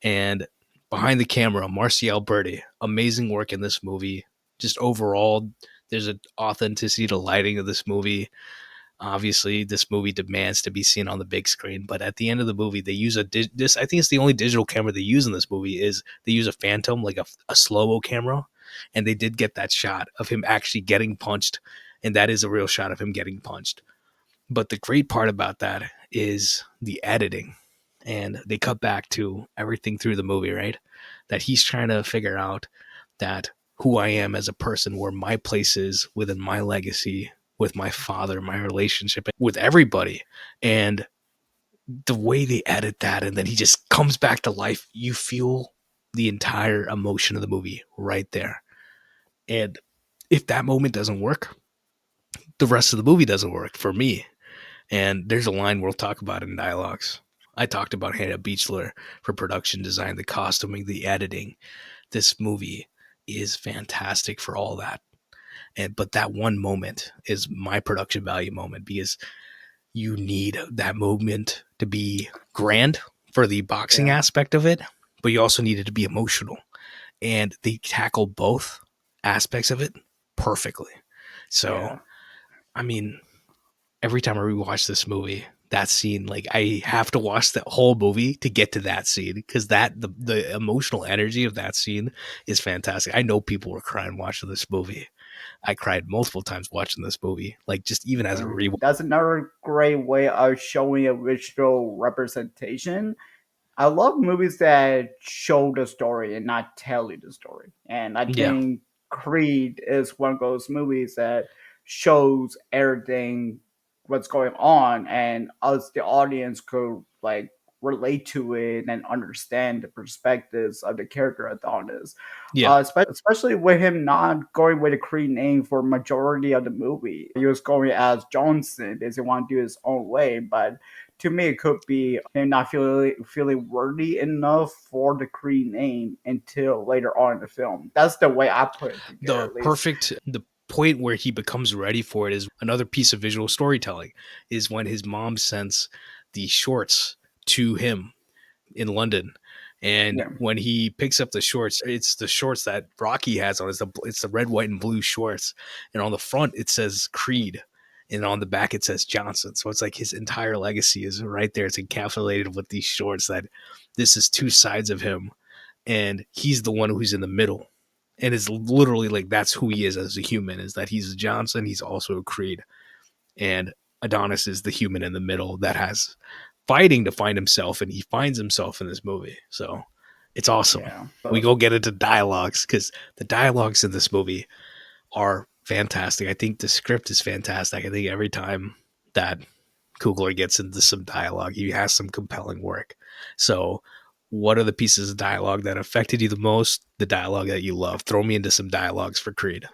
And behind the camera, Marcial Berti, amazing work in this movie. Just overall, there's an authenticity to lighting of this movie. Obviously, this movie demands to be seen on the big screen, but at the end of the movie, they use this. I think it's the only digital camera they use in this movie. Is they use a Phantom, like a slow mo camera, and they did get that shot of him actually getting punched, and that is a real shot of him getting punched. But the great part about that is the editing, and they cut back to everything through the movie, right? That he's trying to figure out that who I am as a person, where my place is within my legacy, with my father, my relationship with everybody. And the way they edit that, and then he just comes back to life, you feel the entire emotion of the movie right there. And if that moment doesn't work, the rest of the movie doesn't work for me. And there's a line we'll talk about in dialogues. I talked about Hannah Beachler for production design, the costuming, the editing. This movie is fantastic for all that. And but that one moment is my production value moment, because you need that moment to be grand for the boxing Yeah, aspect of it, but you also need it to be emotional. And they tackle both aspects of it perfectly. So, yeah. I mean, every time I rewatch this movie, that scene, like I have to watch the whole movie to get to that scene, because the emotional energy of that scene is fantastic. I know people were crying watching this movie. I cried multiple times watching this movie, like just even as a rewatch. That's another great way of showing a visual representation. I love movies that show the story and not tell you the story. And I Yeah, think Creed is one of those movies that shows everything what's going on, and us the audience could like relate to it and understand the perspectives of the character Adonis. yeah, Especially with him not going with a Creed name for majority of the movie. He was going as Johnson because he wanted to do his own way, but to me, it could be him not feeling worthy enough for the Creed name until later on in the film. That's the way I put it together, at least. the point where he becomes ready for it is another piece of visual storytelling, is when his mom sends the shorts to him in London. And Yeah, when he picks up the shorts, it's the shorts that Rocky has on. It's the red, white, and blue shorts. And on the front, it says Creed. And on the back, it says Johnson. So it's like his entire legacy is right there. It's encapsulated with these shorts, that this is two sides of him. And he's the one who's in the middle. And it's literally like that's who he is as a human, is that he's a Johnson. He's also a Creed. And Adonis is the human in the middle that has fighting to find himself, and he finds himself in this movie. So it's awesome. yeah. We go get into dialogues, because the dialogues in this movie are fantastic. I think the script is fantastic. I think every time that Coogler gets into some dialogue, he has some compelling work. So what are the pieces of dialogue that affected you the most? The dialogue that you love. Throw me into some dialogues for Creed.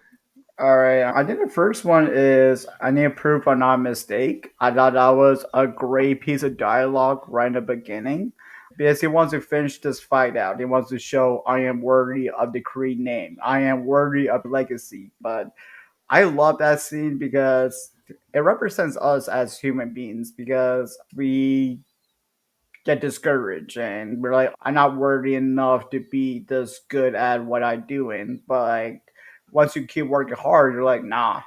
All right. I think the first one is I need proof I'm not a mistake. I thought that was a great piece of dialogue right in the beginning because he wants to finish this fight out. He wants to show I am worthy of the Creed name. I am worthy of legacy. But I love that scene because it represents us as human beings because we get discouraged and we're like, I'm not worthy enough to be this good at what I do. And but like once you keep working hard, you're like, nah,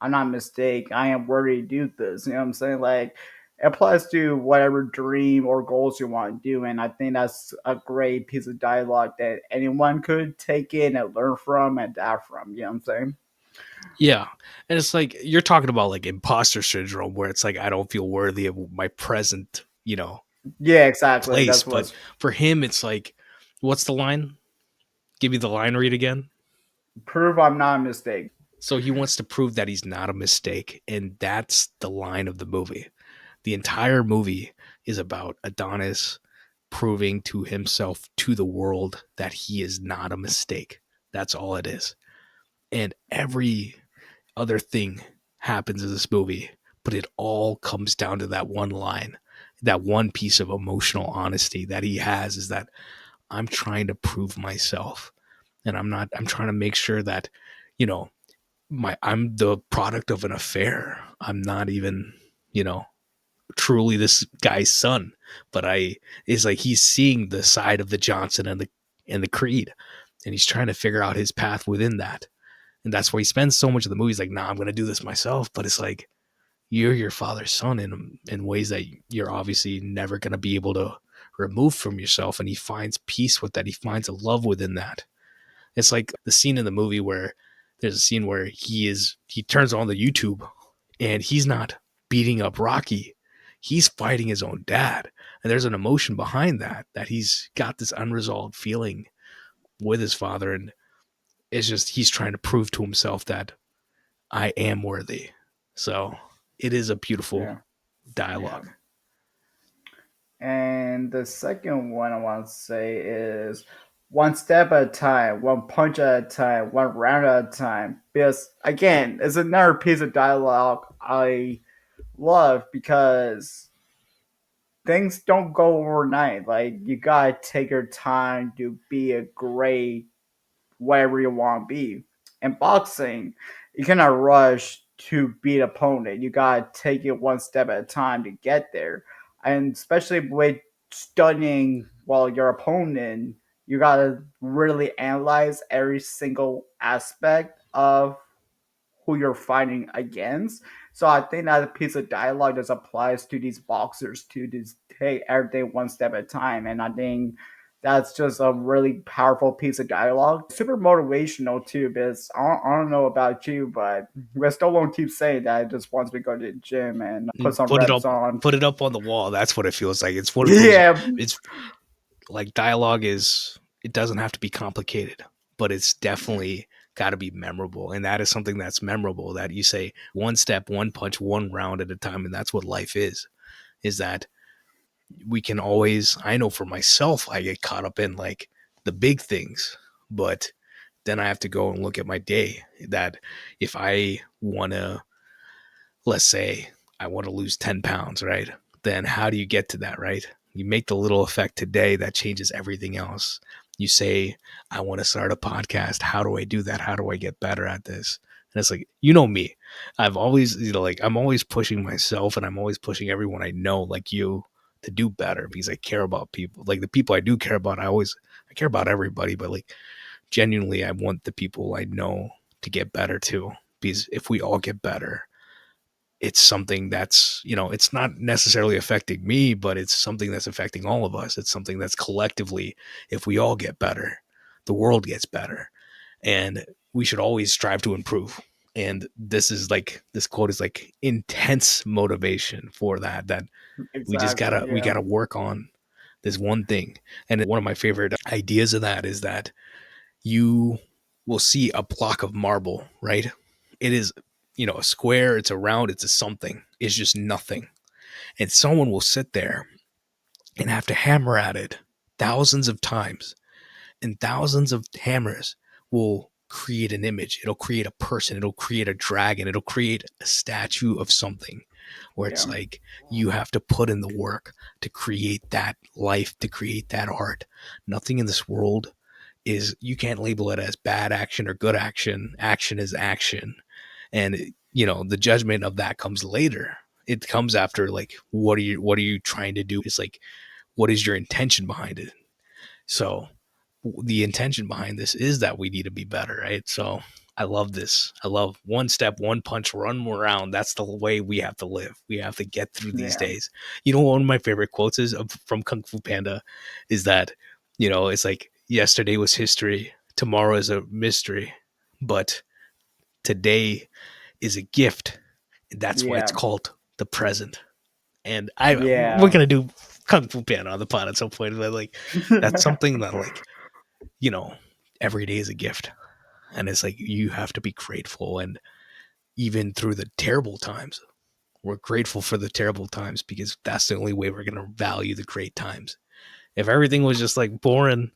I'm not a mistake. I am worthy to do this. You know what I'm saying? Like it applies to whatever dream or goals you want to do. And I think that's a great piece of dialogue that anyone could take in and learn from and adapt from. You know what I'm saying? Yeah. And it's like you're talking about like imposter syndrome, where it's like I don't feel worthy of my present, Yeah, exactly. place. That's But what's for him, it's like, what's the line? Give me the line read again. prove I'm not a mistake. So he wants to prove that he's not a mistake. And that's the line of the movie. The entire movie is about Adonis proving to himself, to the world, that he is not a mistake. That's all it is. And every other thing happens in this movie, but it all comes down to that one line, that one piece of emotional honesty that he has is that I'm trying to prove myself. And I'm trying to make sure that, you know, I'm the product of an affair. I'm not even, you know, truly this guy's son, but I is like he's seeing the side of the Johnson and the Creed, and he's trying to figure out his path within that. And that's why he spends so much of the movie. He's like, nah, I'm gonna do this myself. But it's like you're your father's son in ways that you're obviously never gonna be able to remove from yourself. And he finds peace with that. He finds a love within that. It's like the scene in the movie where there's a scene where he turns on the YouTube and he's not beating up Rocky. He's fighting his own dad. And there's an emotion behind that, that he's got this unresolved feeling with his father. And it's just, he's trying to prove to himself that I am worthy. So it is a beautiful Yeah, yeah. dialogue. And the second one I want to say is one step at a time, one punch at a time, one round at a time. Because again, it's another piece of dialogue I love because things don't go overnight. Like you gotta take your time to be a great wherever you want to be. In boxing, you cannot rush to beat opponent. You gotta take it one step at a time to get there. And especially with studying while your opponent, you gotta really analyze every single aspect of who you're fighting against. So I think that a piece of dialogue just applies to these boxers to just take everything one step at a time. And I think that's just a really powerful piece of dialogue. Super motivational too, because I don't know about you, but Stallone keeps saying that he just wants to go to the gym and put some Put it reps up, on. put it up on the wall. That's what it feels like. It's one of those, Yeah, it's like dialogue is, it doesn't have to be complicated, but it's yeah, definitely got to be memorable. And that is something that's memorable, that you say one step, one punch, one round at a time. And that's what life is that we can always, I know for myself, I get caught up in like the big things, but then I have to go and look at my day, that if I want to, let's say I want to lose 10 pounds, right? Then how do you get to that, right? You make the little effect today that changes everything else. You say, I want to start a podcast. How do I do that? How do I get better at this? And it's like, you know me. I've always, like I'm always pushing myself and I'm always pushing everyone I know, like you, to do better because I care about people. Like the people I do care about, I care about everybody, but like genuinely, I want the people I know to get better too. Because if we all get better, it's something that's, it's not necessarily affecting me, but it's something that's affecting all of us. It's something that's collectively, if we all get better, the world gets better. And we should always strive to improve. And this quote is like intense motivation for that exactly. we Yeah, gotta work on this one thing. And one of my favorite ideas of that is that you will see a block of marble, right? It is, a square, it's a round, it's a something, it's just nothing. And someone will sit there and have to hammer at it thousands of times, and thousands of hammers will create an image. It'll create a person, it'll create a dragon, it'll create a statue of something where it's yeah, like you have to put in the work to create that life, to create that art. Nothing in this world is, you can't label it as bad action or good action. Action is action. And the judgment of that comes later. It comes after, like, what are you trying to do? It's like, what is your intention behind it? So the intention behind this is that we need to be better, right? So I love this. I love one step, one punch, run around. That's the way we have to live. We have to get through these yeah, days. One of my favorite quotes is from Kung Fu Panda, is that, it's like yesterday was history, tomorrow is a mystery, but today is a gift. And that's why it's yeah, called the present. And we're yeah. gonna do Kung Fu Panda on the pod at some point, but like that's something that, like, you know, every day is a gift. And it's like you have to be grateful, and even through the terrible times, we're grateful for the terrible times because that's the only way we're going to value the great times. If everything was just like boring,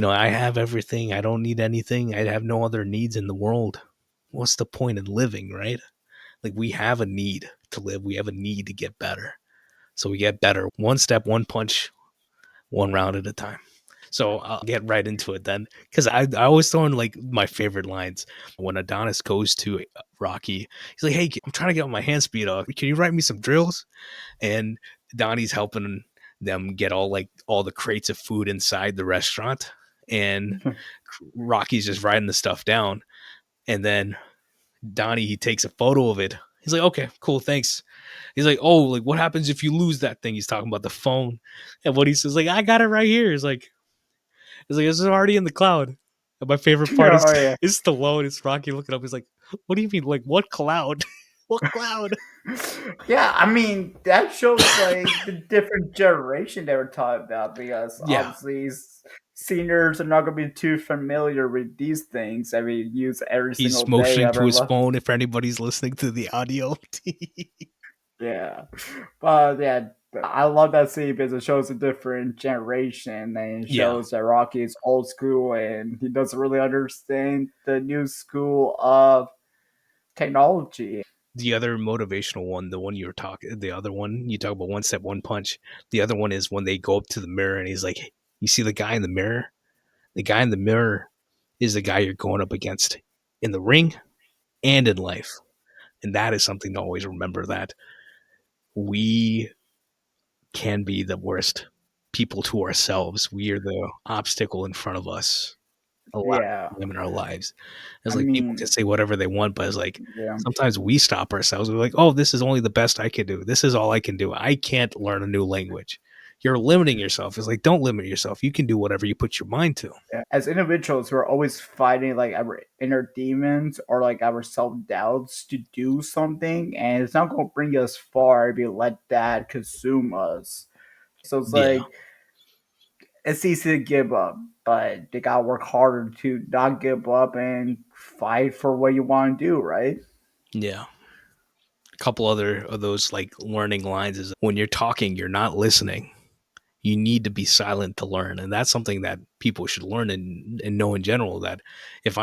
I have everything, I don't need anything, I have no other needs in the world. What's the point in living, right? Like we have a need to live, we have a need to get better. So we get better one step, one punch, one round at a time. So I'll get right into it then, because I always throw in like my favorite lines when Adonis goes to Rocky. He's like, "Hey, I'm trying to get my hand speed up. Can you write me some drills?" And Donnie's helping them get all the crates of food inside the restaurant, and Rocky's just writing the stuff down. And then Donnie, he takes a photo of it. He's like, "Okay, cool, thanks." He's like, "Oh, like what happens if you lose that thing?" He's talking about the phone, and what he says, like, "I got it right here." It's like this is already in the cloud. And my favorite part is Oh yeah. is Stallone. It's Rocky looking up. He's like, "What do you mean? Like what cloud? What cloud?" Yeah, I mean that shows like the different generation they were talking about because Yeah, obviously seniors are not going to be too familiar with these things that we use every he's single day motioning of to our his life. phone. If anybody's listening to the audio, Yeah, but yeah, I love that scene because it shows a different generation and it yeah. shows that Rocky is old school and he doesn't really understand the new school of technology. The other motivational one, the one you were talking, the other one you talk about, one step, one punch. The other one is when they go up to the mirror and he's like, "Hey, you see the guy in the mirror? The guy in the mirror is the guy you're going up against in the ring and in life." And that is something to always remember, that we can be the worst people to ourselves. We are the obstacle in front of us a lot Yeah, of time in our lives. It's I like people can mean, say whatever they want, but it's like yeah. sometimes we stop ourselves. We're like, "Oh, this is only the best I can do. This is all I can do. I can't learn a new language." You're limiting yourself. It's like, don't limit yourself. You can do whatever you put your mind to. Yeah. As individuals, we're always fighting like our inner demons or like our self doubts to do something, and it's not going to bring us far if you let that consume us. So it's Yeah. like it's easy to give up, but they gotta work harder to not give up and fight for what you want to do, right? Yeah. A couple other of those like learning lines is when you're talking, you're not listening. You need to be silent to learn, and that's something that people should learn and know in general. That if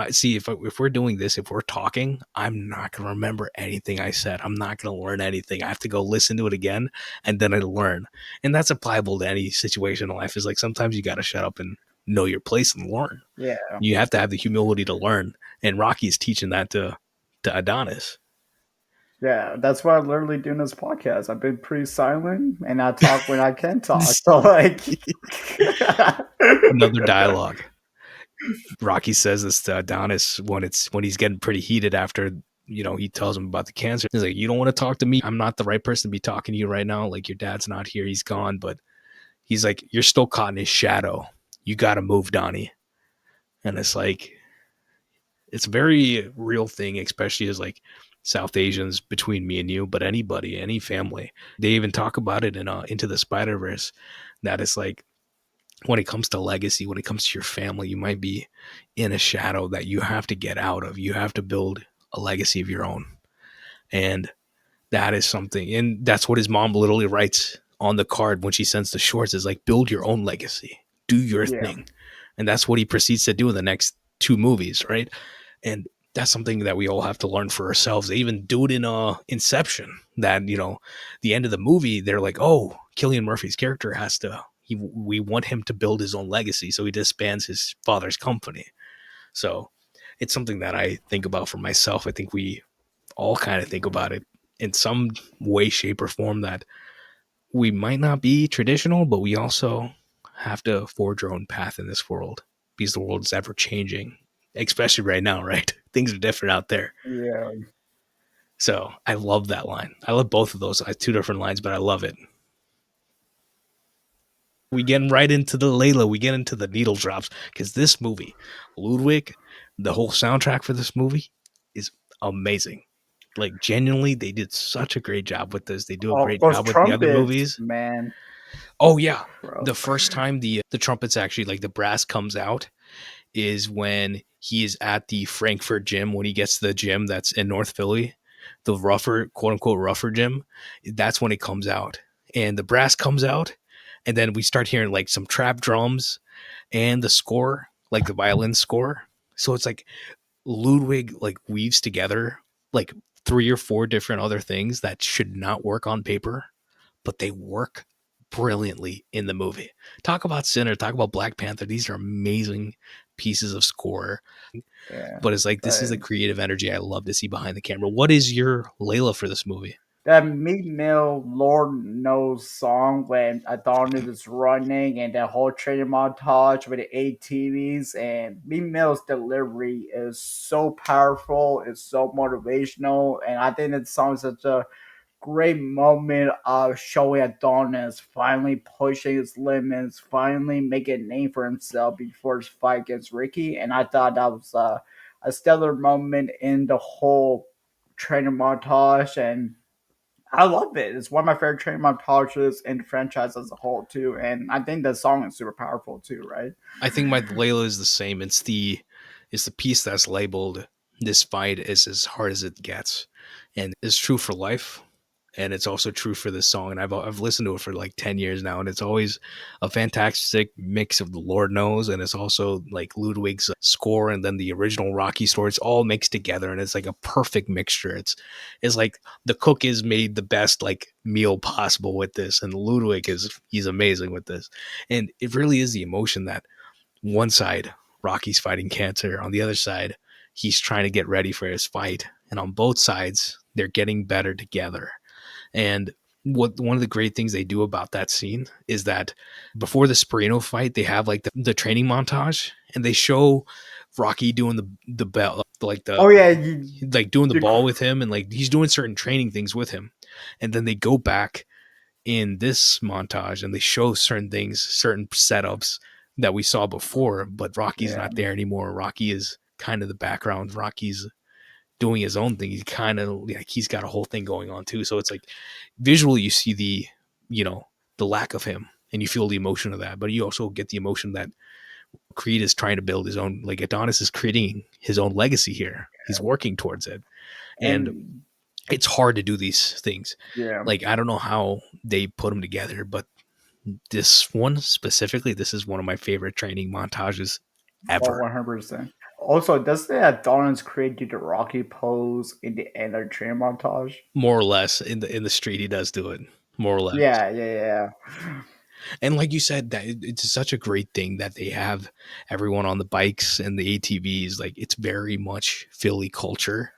we're doing this, if we're talking, I'm not going to remember anything I said. I'm not going to learn anything. I have to go listen to it again, and then I learn. And that's applicable to any situation in life. Is like sometimes you got to shut up and know your place and learn. Yeah. You have to have the humility to learn, and Rocky's teaching that to Adonis. Yeah, that's what I literally do in this podcast. I've been pretty silent and I talk when I can talk. So like Another dialogue. Rocky says this to Adonis when he's getting pretty heated after he tells him about the cancer. He's like, "You don't want to talk to me. I'm not the right person to be talking to you right now. Like your dad's not here. He's gone, but he's like, you're still caught in his shadow. You got to move, Donnie." And it's like it's a very real thing, especially as like South Asians, between me and you, but anybody, any family. They even talk about it in Into the Spider-Verse, that it's like when it comes to legacy, when it comes to your family, you might be in a shadow that you have to get out of. You have to build a legacy of your own. And that is something. And that's what his mom literally writes on the card when she sends the shorts, is like, build your own legacy, do your yeah. thing. And that's what he proceeds to do in the next two movies, right? And that's something that we all have to learn for ourselves. They even do it in Inception, that the end of the movie, they're like, "Oh, Killian Murphy's character has to we want him to build his own legacy, so he disbands his father's company." So it's something that I think about for myself. I think we all kind of think about it in some way, shape, or form, that we might not be traditional, but we also have to forge our own path in this world, because the world is ever changing, especially right now, right? Things are different out there. Yeah. So I love that line. I love both of those. I have two different lines, but I love it. We get right into the Layla. We get into the needle drops, because this movie, Ludwig, the whole soundtrack for this movie is amazing. Like genuinely, they did such a great job with this. They do a Oh, great those job with the other trumpets, movies. man. Oh yeah, Bro. the first time the trumpets actually, like the brass comes out, is when he is at the Frankfurt gym, when he gets to the gym that's in North Philly, the rougher, quote unquote, rougher gym. That's when it comes out. And the brass comes out. And then we start hearing like some trap drums and the score, like the violin score. So it's like Ludwig like weaves together like three or four different other things that should not work on paper, but they work brilliantly in the movie. Talk about Sinner, talk about Black Panther. These are amazing pieces of score. Yeah. But it's like this is But the creative energy I love to see behind the camera. What is your Layla for this movie? that Meek Mill Lord Knows song when Adonis is running and that whole training montage with the ATVs and Meek Mill's delivery is so powerful, it's so motivational, and I think that song is such a great moment of showing Adonis finally pushing his limits, finally making a name for himself before his fight against Ricky. And I thought that was a stellar moment in the whole training montage. And I love it. It's one of my favorite training montages in the franchise as a whole, too. And I think the song is super powerful, too, right? I think my Layla is the same. It's the piece that's labeled this fight is as hard as it gets. And it's true for life. And it's also true for this song. And I've listened to it for like 10 years now. And it's always a fantastic mix of the Lord knows. And it's also like Ludwig's score and then the original Rocky score. It's all mixed together. And it's like a perfect mixture. It's like the cook is made the best like meal possible with this. And Ludwig he's amazing with this. And it really is the emotion that one side, Rocky's fighting cancer. On the other side, he's trying to get ready for his fight. And on both sides, they're getting better together. And what one of the great things they do about that scene is that before the Sperino fight, they have like the training montage, and they show Rocky doing the bell, like Oh, yeah. doing the You, ball with him, and like he's doing certain training things with him. And then they go back in this montage and they show certain things, certain setups that we saw before, but Rocky's yeah. not there anymore. Rocky is kind of the background. Rocky's doing his own thing. He's kind of like he's got a whole thing going on too. So it's like visually you see you know, the lack of him and you feel the emotion of that, but you also get the emotion that Creed is trying to build his own, like Adonis is creating his own legacy here. He's working towards it. And And it's hard to do these things. yeah. Like, I don't know how they put them together, but this one specifically, this is one of my favorite training montages Oh, ever. 100%. Also, does the Adonis create the Rocky pose in the end of the train montage? More or less in the street, he does do it. More or less. Yeah, yeah, yeah. And like you said, that it's such a great thing that they have everyone on the bikes and the ATVs. Like it's very much Philly culture,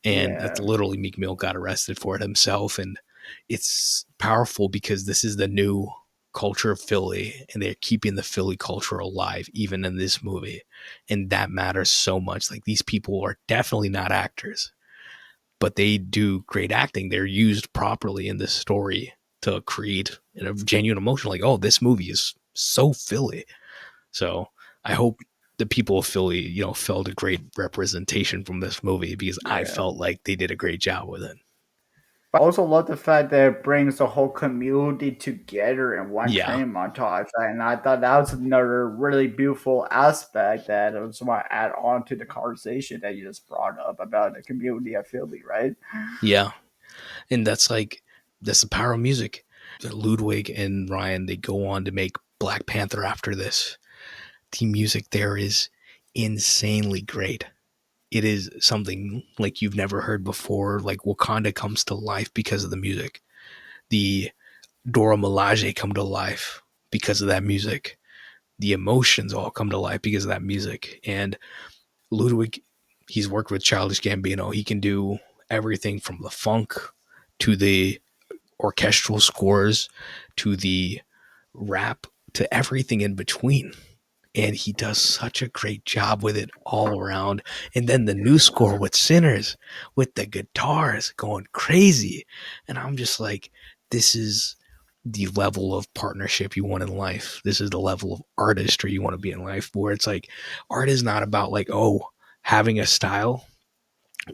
and that's Yeah, literally Meek Mill got arrested for it himself, and it's powerful because this is the new culture of Philly, and they're keeping the Philly culture alive even in this movie, and that matters so much. Like these people are definitely not actors, but they do great acting. They're used properly in this story to create a genuine emotion. Like, oh, this movie is so Philly. So I hope the people of Philly, felt a great representation from this movie because I yeah. felt like they did a great job with it. But I also love the fact that it brings the whole community together in one Yeah. train montage. And I thought that was another really beautiful aspect that I just want to add on to the conversation that you just brought up about the community of Philly, right? Yeah. And that's the power of music. Ludwig and Ryan, they go on to make Black Panther after this. The music there is insanely great. It is something like you've never heard before. Like Wakanda comes to life because of the music. The Dora Milaje come to life because of that music. The emotions all come to life because of that music. And Ludwig, he's worked with Childish Gambino. He can do everything from the funk to the orchestral scores to the rap to everything in between. And he does such a great job with it all around. And then the new score with Sinners, with the guitars going crazy. And I'm just like, this is the level of partnership you want in life. This is the level of artistry you want to be in life, where it's like art is not about like, oh, having a style.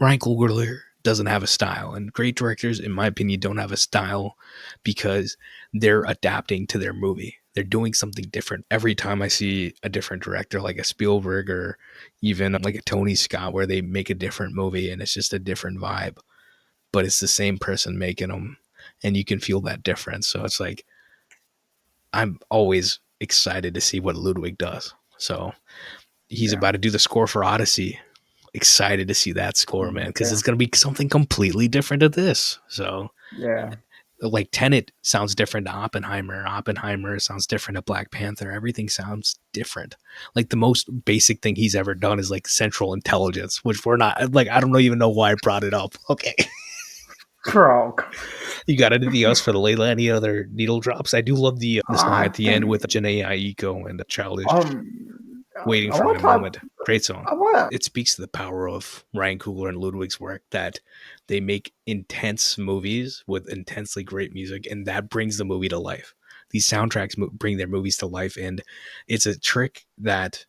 Ryan Coogler doesn't have a style. And great directors, in my opinion, don't have a style because they're adapting to their movie. They're doing something different. Every time I see a different director, like a Spielberg or even like a Tony Scott, where they make a different movie and it's just a different vibe, but it's the same person making them, and you can feel that difference. So it's like, I'm always excited to see what Ludwig does. So he's Yeah. about to do the score for Odyssey. Excited to see that score, man, because Yeah. it's going to be something completely different to this. So, Yeah. like, Tenet sounds different to Oppenheimer. Oppenheimer sounds different to Black Panther. Everything sounds different. Like, the most basic thing he's ever done is like Central Intelligence, which we're not like. I don't even know why I brought it up. Okay, Bro, you got anything else for the Layla? Any other needle drops? I do love the song I at the end think with Janae Aiko and Childish, Waiting I for want My to talk. Moment. Great song. I want It speaks to the power of Ryan Coogler and Ludwig's work, that they make intense movies with intensely great music, and that brings the movie to life. These soundtracks bring their movies to life, and it's a trick that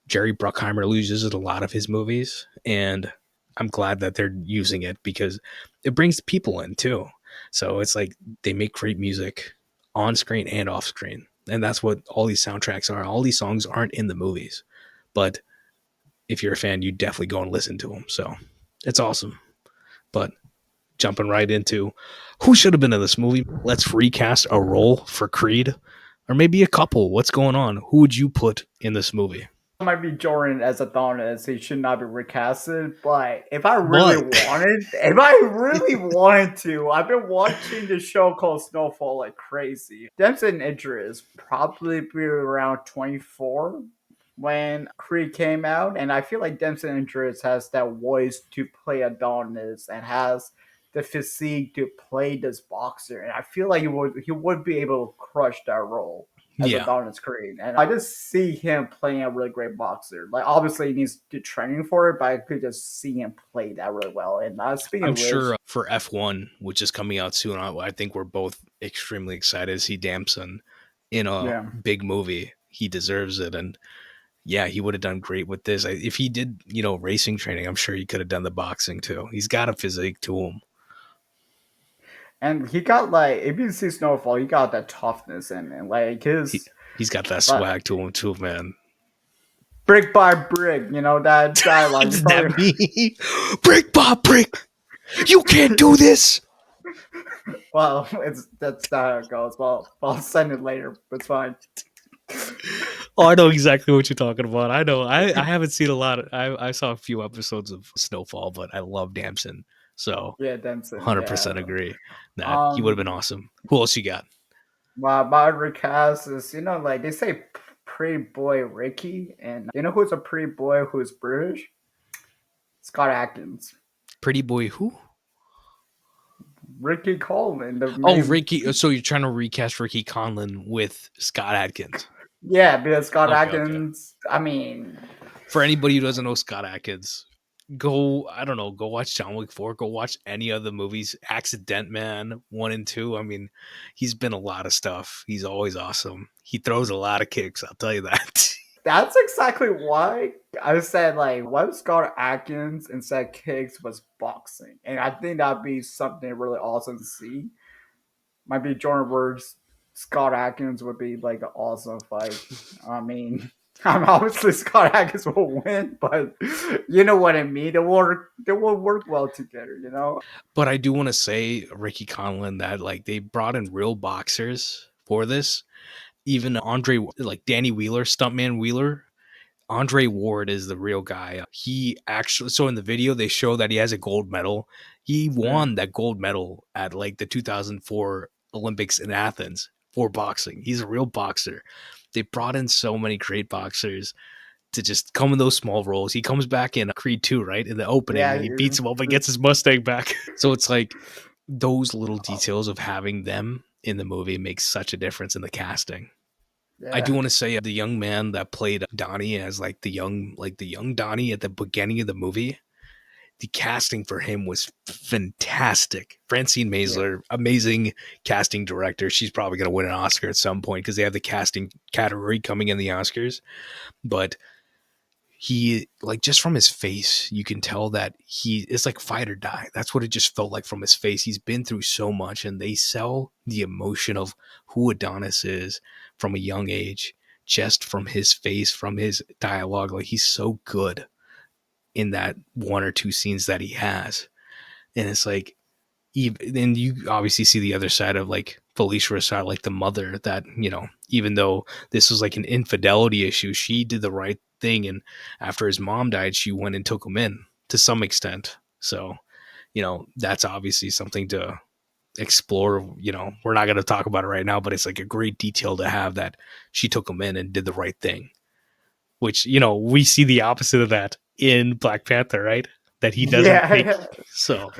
Jerry Bruckheimer uses in a lot of his movies, and I'm glad that they're using it because it brings people in too. So it's like they make great music on screen and off screen. And that's what all these soundtracks are. All these songs aren't in the movies, but if you're a fan, you definitely go and listen to them. So it's awesome. But jumping right into who should have been in this movie, let's recast a role for Creed, or maybe a couple. What's going on? Who would you put in this movie? might be Jordan as Adonis. He should not be recasted. But But if I really wanted to, I've been watching the show called Snowfall like crazy. Dempsey and Idris probably be around 24 when Creed came out, and I feel like Dempsey and Idris has that voice to play Adonis and has the physique to play this boxer, and I feel like he would be able to crush that role as yeah, Adonis Creed. And I just see him playing a really great boxer. Like, obviously, he needs to training for it, but I could just see him play that really well. And speaking I'm of sure which, for F1, which is coming out soon, I think we're both extremely excited to see Damson in a yeah. big movie. He deserves it. And yeah, he would have done great with this. If he did, racing training, I'm sure he could have done the boxing too. He's got a physique to him. And he got, like, if you see Snowfall, he got that toughness in it. Like, He, his, he's got that like, swag to him too, man. brick by brick, that dialogue. You Does probably, that mean brick by brick? You can't do this. well, that's not how it goes. Well, I'll send it later. It's fine. Oh, I know exactly what you're talking about. I know. I haven't seen a lot. I saw a few episodes of Snowfall, but I love Damson. So Yeah, Denson. 100% Yeah. agree that he would have been Um, awesome. Who else you got? my recast is, like they say, pretty boy Ricky, and you know who's a pretty boy who's British? Scott Atkins. Pretty boy who? Ricky Coleman, the Oh, main. Ricky. So you're trying to recast Ricky Conlon with Scott Adkins. Yeah, because Scott Okay. Atkins, I mean, For anybody who doesn't know Scott Adkins, I don't know, go watch John Wick 4, go watch any of the movies, Accident Man 1 and 2. I mean, he's been a lot of stuff. He's always awesome. He throws a lot of kicks, I'll tell you that. that's exactly why I said, like, what if Scott Atkins instead of kicks was boxing? And I think that'd be something really awesome to see. Might be Jordan Words, Scott Atkins would be like an awesome fight. I mean, I'm obviously Scott Atkins will win, but you know what I mean. They will work well together. But I do want to say, Ricky Conlon, that like they brought in real boxers for this. Even Andre, like Danny Wheeler, stuntman Wheeler, Andre Ward is the real guy. He actually, so in the video, they show that he has a gold medal. He Yeah. won that gold medal at like the 2004 Olympics in Athens for boxing. He's a real boxer. They brought in so many great boxers to just come in those small roles. He comes back in Creed 2, right? In the opening, Yeah. and he beats him up and gets his Mustang back. So it's like those little details of having them in the movie makes such a difference in the casting. I do Yeah. want to say the young man that played Donnie as the young Donnie at the beginning of the movie. The casting for him was fantastic. Francine Yeah. Maisler, amazing casting director. She's probably going to win an Oscar at some point because they have the casting category coming in the Oscars. But he, like, just from his face, you can tell that he is like fight or die. That's what it just felt like from his face. He's been through so much, and they sell the emotion of who Adonis is from a young age, just from his face, from his dialogue. Like, he's so good in that one or two scenes that he has. And it's like, then you obviously see the other side of like Phylicia Rashad, like the mother that, even though this was like an infidelity issue, she did the right thing. And after his mom died, she went and took him in to some extent. So, that's obviously something to explore. We're not going to talk about it right now, but it's like a great detail to have that she took him in and did the right thing, which, we see the opposite of that in Black Panther, right? That he doesn't Yeah, take. yeah. So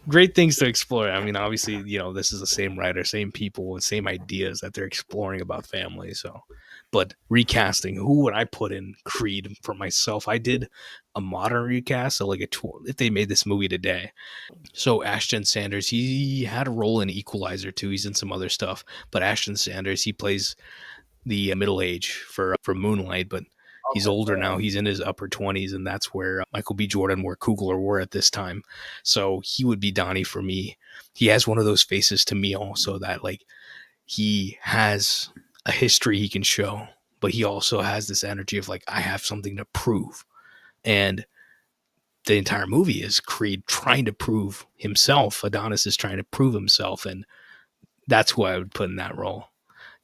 great things to explore. I mean, obviously, this is the same writer, same people, and same ideas that they're exploring about family. So, but recasting, who would I put in Creed for myself? I did a modern recast, so like a tool if they made this movie today. So Ashton Sanders, he had a role in Equalizer too. He's in some other stuff, but Ashton Sanders, he plays the middle age for Moonlight, but he's Okay, older yeah. now. He's in his upper 20s, and that's where Michael B. Jordan, where Coogler were at this time. So he would be Donnie for me. He has one of those faces to me also that, like, he has a history he can show, but he also has this energy of like, I have something to prove. And the entire movie is Creed trying to prove himself. Adonis is trying to prove himself, and that's who I would put in that role.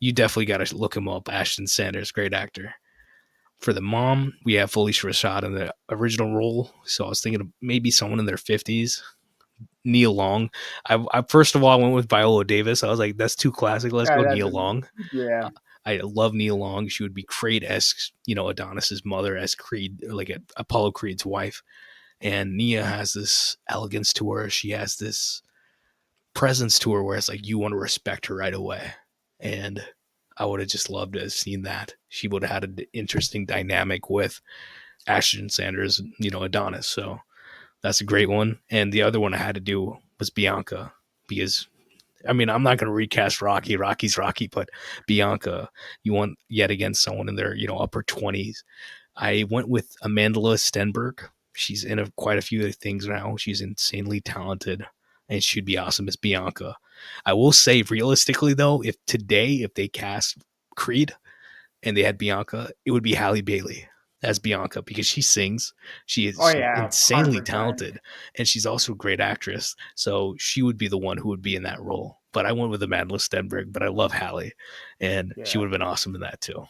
You definitely got to look him up. Ashton Sanders, great actor. For the mom, we have Phylicia Rashad in the original role. So I was thinking of maybe someone in their 50s. Neil Long. I first of all, I went with Viola Davis. I was like, that's too classic. Let's Yeah, go that's Neil Long. yeah. I love Neil Long. She would be Creed as, Adonis's mother, as Creed, like Apollo Creed's wife. And Nia has this elegance to her. She has this presence to her where it's like you want to respect her right away. And I would have just loved to have seen that. She would have had an interesting dynamic with Ashton Sanders, Adonis. So that's a great one. And the other one I had to do was Bianca because, I mean, I'm not going to recast Rocky. Rocky's Rocky, but Bianca, you want yet again someone in their, upper 20s. I went with Amanda Stenberg. She's in quite a few things now. She's insanely talented, and she'd be awesome as Bianca. I will say, realistically though, if they cast Creed and they had Bianca, it would be Halle Bailey as Bianca because she sings. She Oh is yeah, insanely 100%. talented, and she's also a great actress. So she would be the one who would be in that role. But I went with Amanda Stenberg, but I love Halle, and she Yeah. would have been awesome in that too.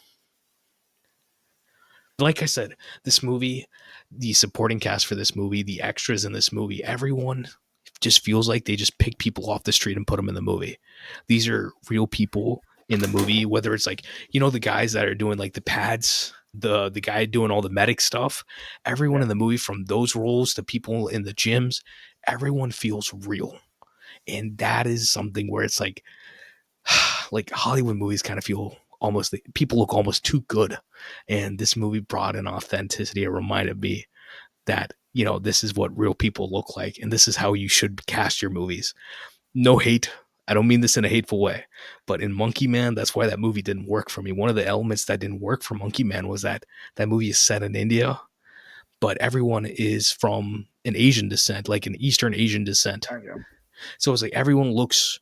Like I said, this movie, the supporting cast for this movie, the extras in this movie, everyone just feels like they just pick people off the street and put them in the movie. These are real people in the movie, whether it's like, the guys that are doing like the pads, the guy doing all the medic stuff, everyone Yeah. in the movie from those roles to people in the gyms, everyone feels real. And that is something where it's like Hollywood movies kind of feel almost people look almost too good. And this movie brought in authenticity. It reminded me that, this is what real people look like. And this is how you should cast your movies. No hate. I don't mean this in a hateful way, but in Monkey Man, that's why that movie didn't work for me. One of the elements that didn't work for Monkey Man was that that movie is set in India, but everyone is from an Asian descent, like an Eastern Asian descent. Thank you. So it's like everyone looks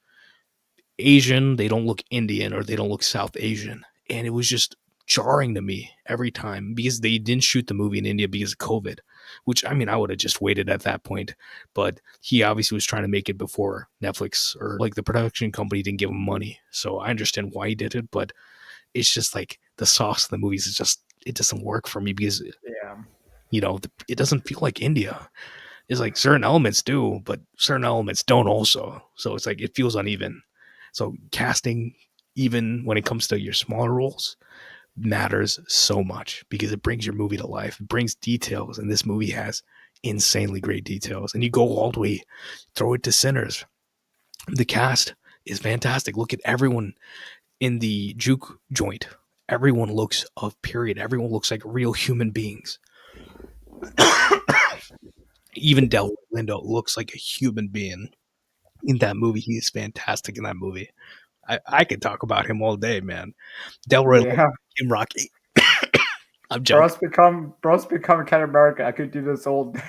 Asian, they don't look Indian or they don't look South Asian. And it was just jarring to me every time because they didn't shoot the movie in India because of COVID, which I mean, I would have just waited at that point. But he obviously was trying to make it before Netflix or like the production company didn't give him money. So I understand why he did it, but it's just like the sauce of the movies is just, it doesn't work for me because, Yeah. it doesn't feel like India. It's like certain elements do, but certain elements don't also. So it's like it feels uneven. So casting, even when it comes to your smaller roles, matters so much because it brings your movie to life. It brings details, and this movie has insanely great details. And you go all the way, throw it to Sinners. The cast is fantastic. Look at everyone in the juke joint. Everyone looks of period. Everyone looks like real human beings. Even Delroy Lindo looks like a human being in that movie. He is fantastic in that movie. I could talk about him all day, man. Delroy Lindo, Yeah. Kim Rocky. I'm joking. Bros become Captain America. I could do this all day.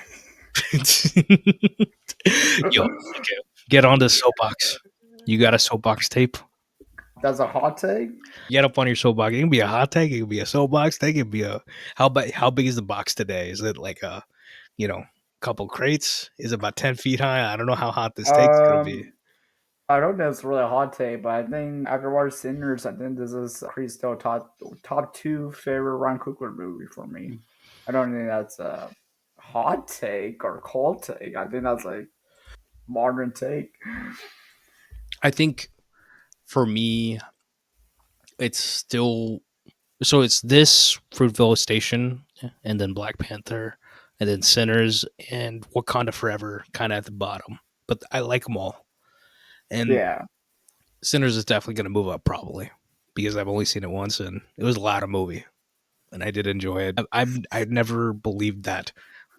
Yo, okay, get on the soapbox. You got a soapbox tape? That's a hot take. Get up on your soapbox. It can be a hot take. It can be a soapbox take. It can be a how big is the box today? Is it like a couple crates? Is it about 10 feet high? I don't know how hot this take's gonna be. Um, I don't know if it's really a hot take, but I think after watching Sinners, I think this is pretty still top two favorite Ryan Coogler movie for me. I don't think that's a hot take or cold take. I think that's like modern take. I think for me, it's still so it's this Fruitvale Station, and then Black Panther, and then Sinners, and Wakanda Forever, kind of at the bottom. But I like them all, and Yeah, Sinners is definitely going to move up probably because I've only seen it once, and it was a lot of movie, and I did enjoy it. I've never believed that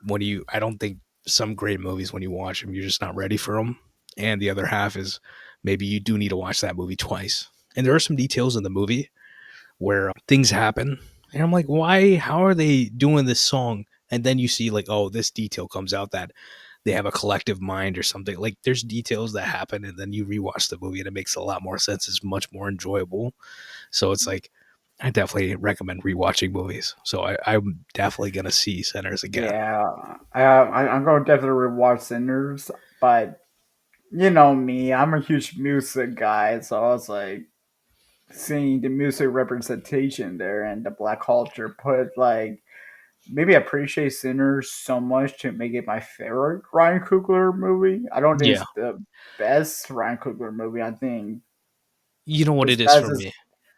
when you I don't think some great movies when you watch them you're just not ready for them, and the other half is maybe you do need to watch that movie twice. And there are some details in the movie where things happen and I'm like, why, how are they doing this song? And then you see like, oh, this detail comes out that they have a collective mind or something. Like there's details that happen and then you rewatch the movie and it makes a lot more sense. It's much more enjoyable. So it's like I definitely recommend rewatching movies. So I'm definitely gonna see Sinners again. yeah. I'm going to definitely rewatch Sinners, but you know me, I'm a huge music guy, so I was like seeing the music representation there and the black culture put like maybe appreciate Sinners so much to make it my favorite Ryan Coogler movie. I don't think Yeah. it's the best Ryan Coogler movie. I think You know what his it is best for is me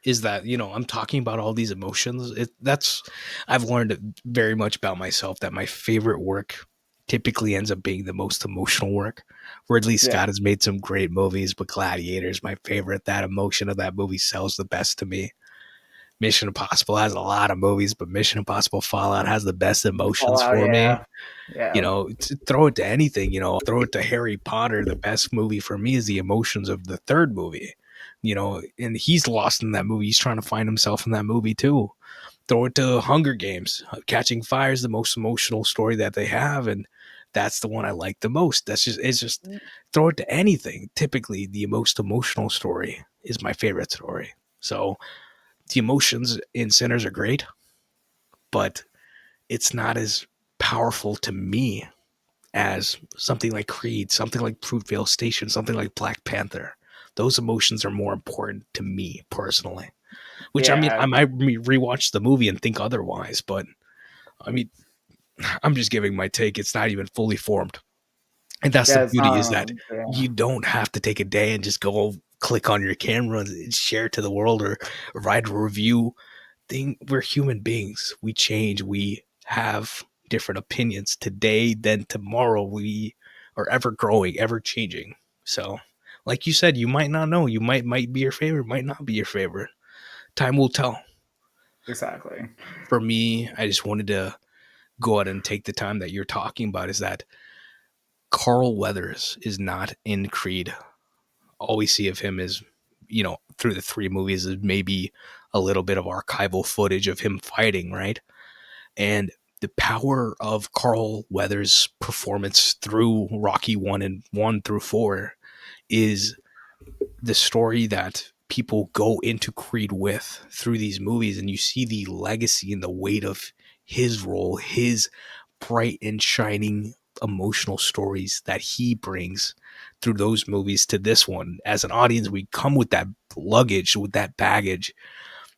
is that I'm talking about all these emotions. That's I've learned very much about myself that my favorite work typically ends up being the most emotional work. Ridley yeah, Scott has made some great movies, but Gladiator's my favorite. That emotion of that movie sells the best to me. Mission Impossible has a lot of movies, but Mission Impossible Fallout has the best emotions Fallout. for me. Yeah, yeah, Throw it to anything, throw it to Harry Potter. The best movie for me is the emotions of the third movie, and he's lost in that movie. He's trying to find himself in that movie too. Throw it to Hunger Games. Catching Fire is the most emotional story that they have, and that's the one I like the most. It's just throw it to anything. Typically, the most emotional story is my favorite story. So the emotions in Sinners are great, but it's not as powerful to me as something like Creed, something like Fruitvale Station, something like Black Panther. Those emotions are more important to me personally. Which I mean, yeah. I might rewatch the movie and think otherwise, but I mean, I'm just giving my take. It's not even fully formed, and that's the Yeah, it's beauty is not. that Yeah, you don't have to take a day and just go click on your camera and share it to the world or write a review thing. We're human beings. We change. We have different opinions today than tomorrow. We are ever growing, ever changing. So, like you said, you might not know. You might be your favorite, might not be your favorite. Time will tell. exactly. For me, I just wanted to go out and take the time that you're talking about is that Carl Weathers is not in Creed. All we see of him is, through the three movies is maybe a little bit of archival footage of him fighting, right? And the power of Carl Weathers' performance through Rocky 1 and 1 through 4 is the story that people go into Creed with through these movies. And you see the legacy and the weight of his role, his bright and shining emotional stories that he brings through those movies to this one. As an audience, we come with that luggage, with that baggage,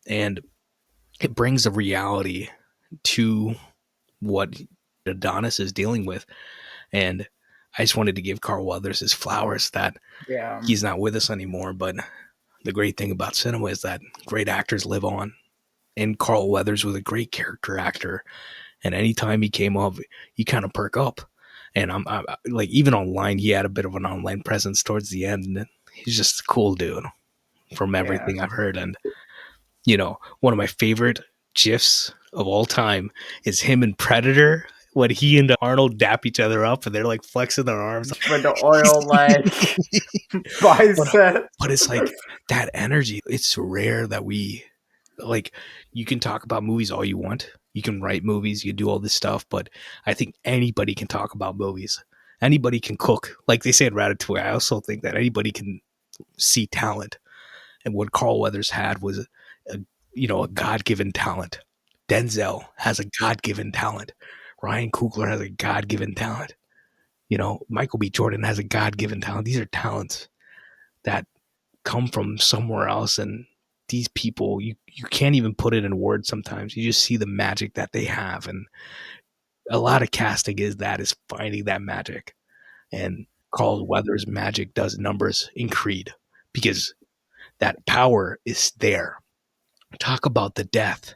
and it brings a reality to what Adonis is dealing with. And I just wanted to give Carl Weathers his flowers that Yeah, he's not with us anymore. But the great thing about cinema is that great actors live on. And Carl Weathers was a great character actor. And anytime he came up, you kind of perk up. And I'm like, even online, he had a bit of an online presence towards the end. And he's just a cool dude from yeah. everything I've heard. And one of my favorite gifs of all time is him and Predator when he and Arnold dap each other up and they're like flexing their arms. With the oil like but bicep. but it's like that energy. It's rare that we like. You can talk about movies all you want. You can write movies, you do all this stuff, but I think anybody can talk about movies. Anybody can cook. Like they say in Ratatouille, I also think that anybody can see talent. And what Carl Weathers had was a a God-given talent. Denzel has a God-given talent. Ryan Coogler has a God-given talent. Michael B. Jordan has a God-given talent. These are talents that come from somewhere else, and these people you can't even put it in words sometimes. You just see the magic that they have, and a lot of casting is finding that magic. And Carl Weathers' magic does numbers in Creed because that power is there. Talk about the death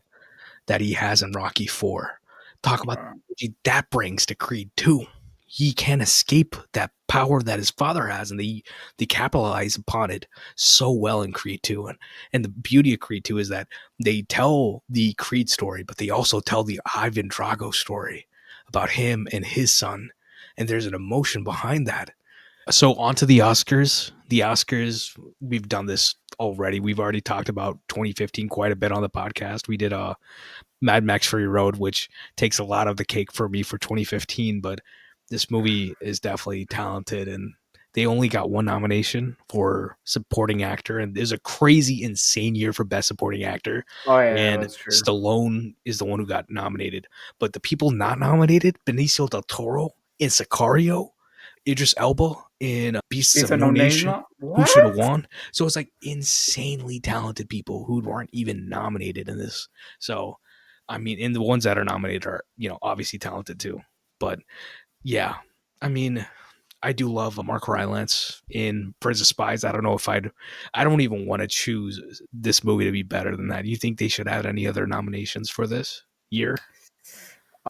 that he has in Rocky 4. Talk about Uh, the energy that brings to Creed 2. He can't escape that power that his father has, and they capitalize upon it so well in Creed 2. And the beauty of Creed 2 is that they tell the Creed story, but they also tell the Ivan Drago story about him and his son. And there's an emotion behind that. So on to the Oscars. The Oscars, we've done this already. We've already talked about 2015 quite a bit on the podcast. We did Mad Max Fury Road, which takes a lot of the cake for me for 2015, but this movie is definitely talented, and they only got one nomination for supporting actor, and there's a crazy insane year for best supporting actor, oh yeah, and that's true. Stallone is the one who got nominated. But the people not nominated, Benicio del Toro in Sicario, Idris Elba in Beasts It's of a No no name. Nation, who should have What? won. So it's like insanely talented people who weren't even nominated in this. So, I mean, and the ones that are nominated are, obviously talented too. But yeah, I mean, I do love Mark Rylance in Prince of Spies. I don't even want to choose this movie to be better than that. You think they should add any other nominations for this year?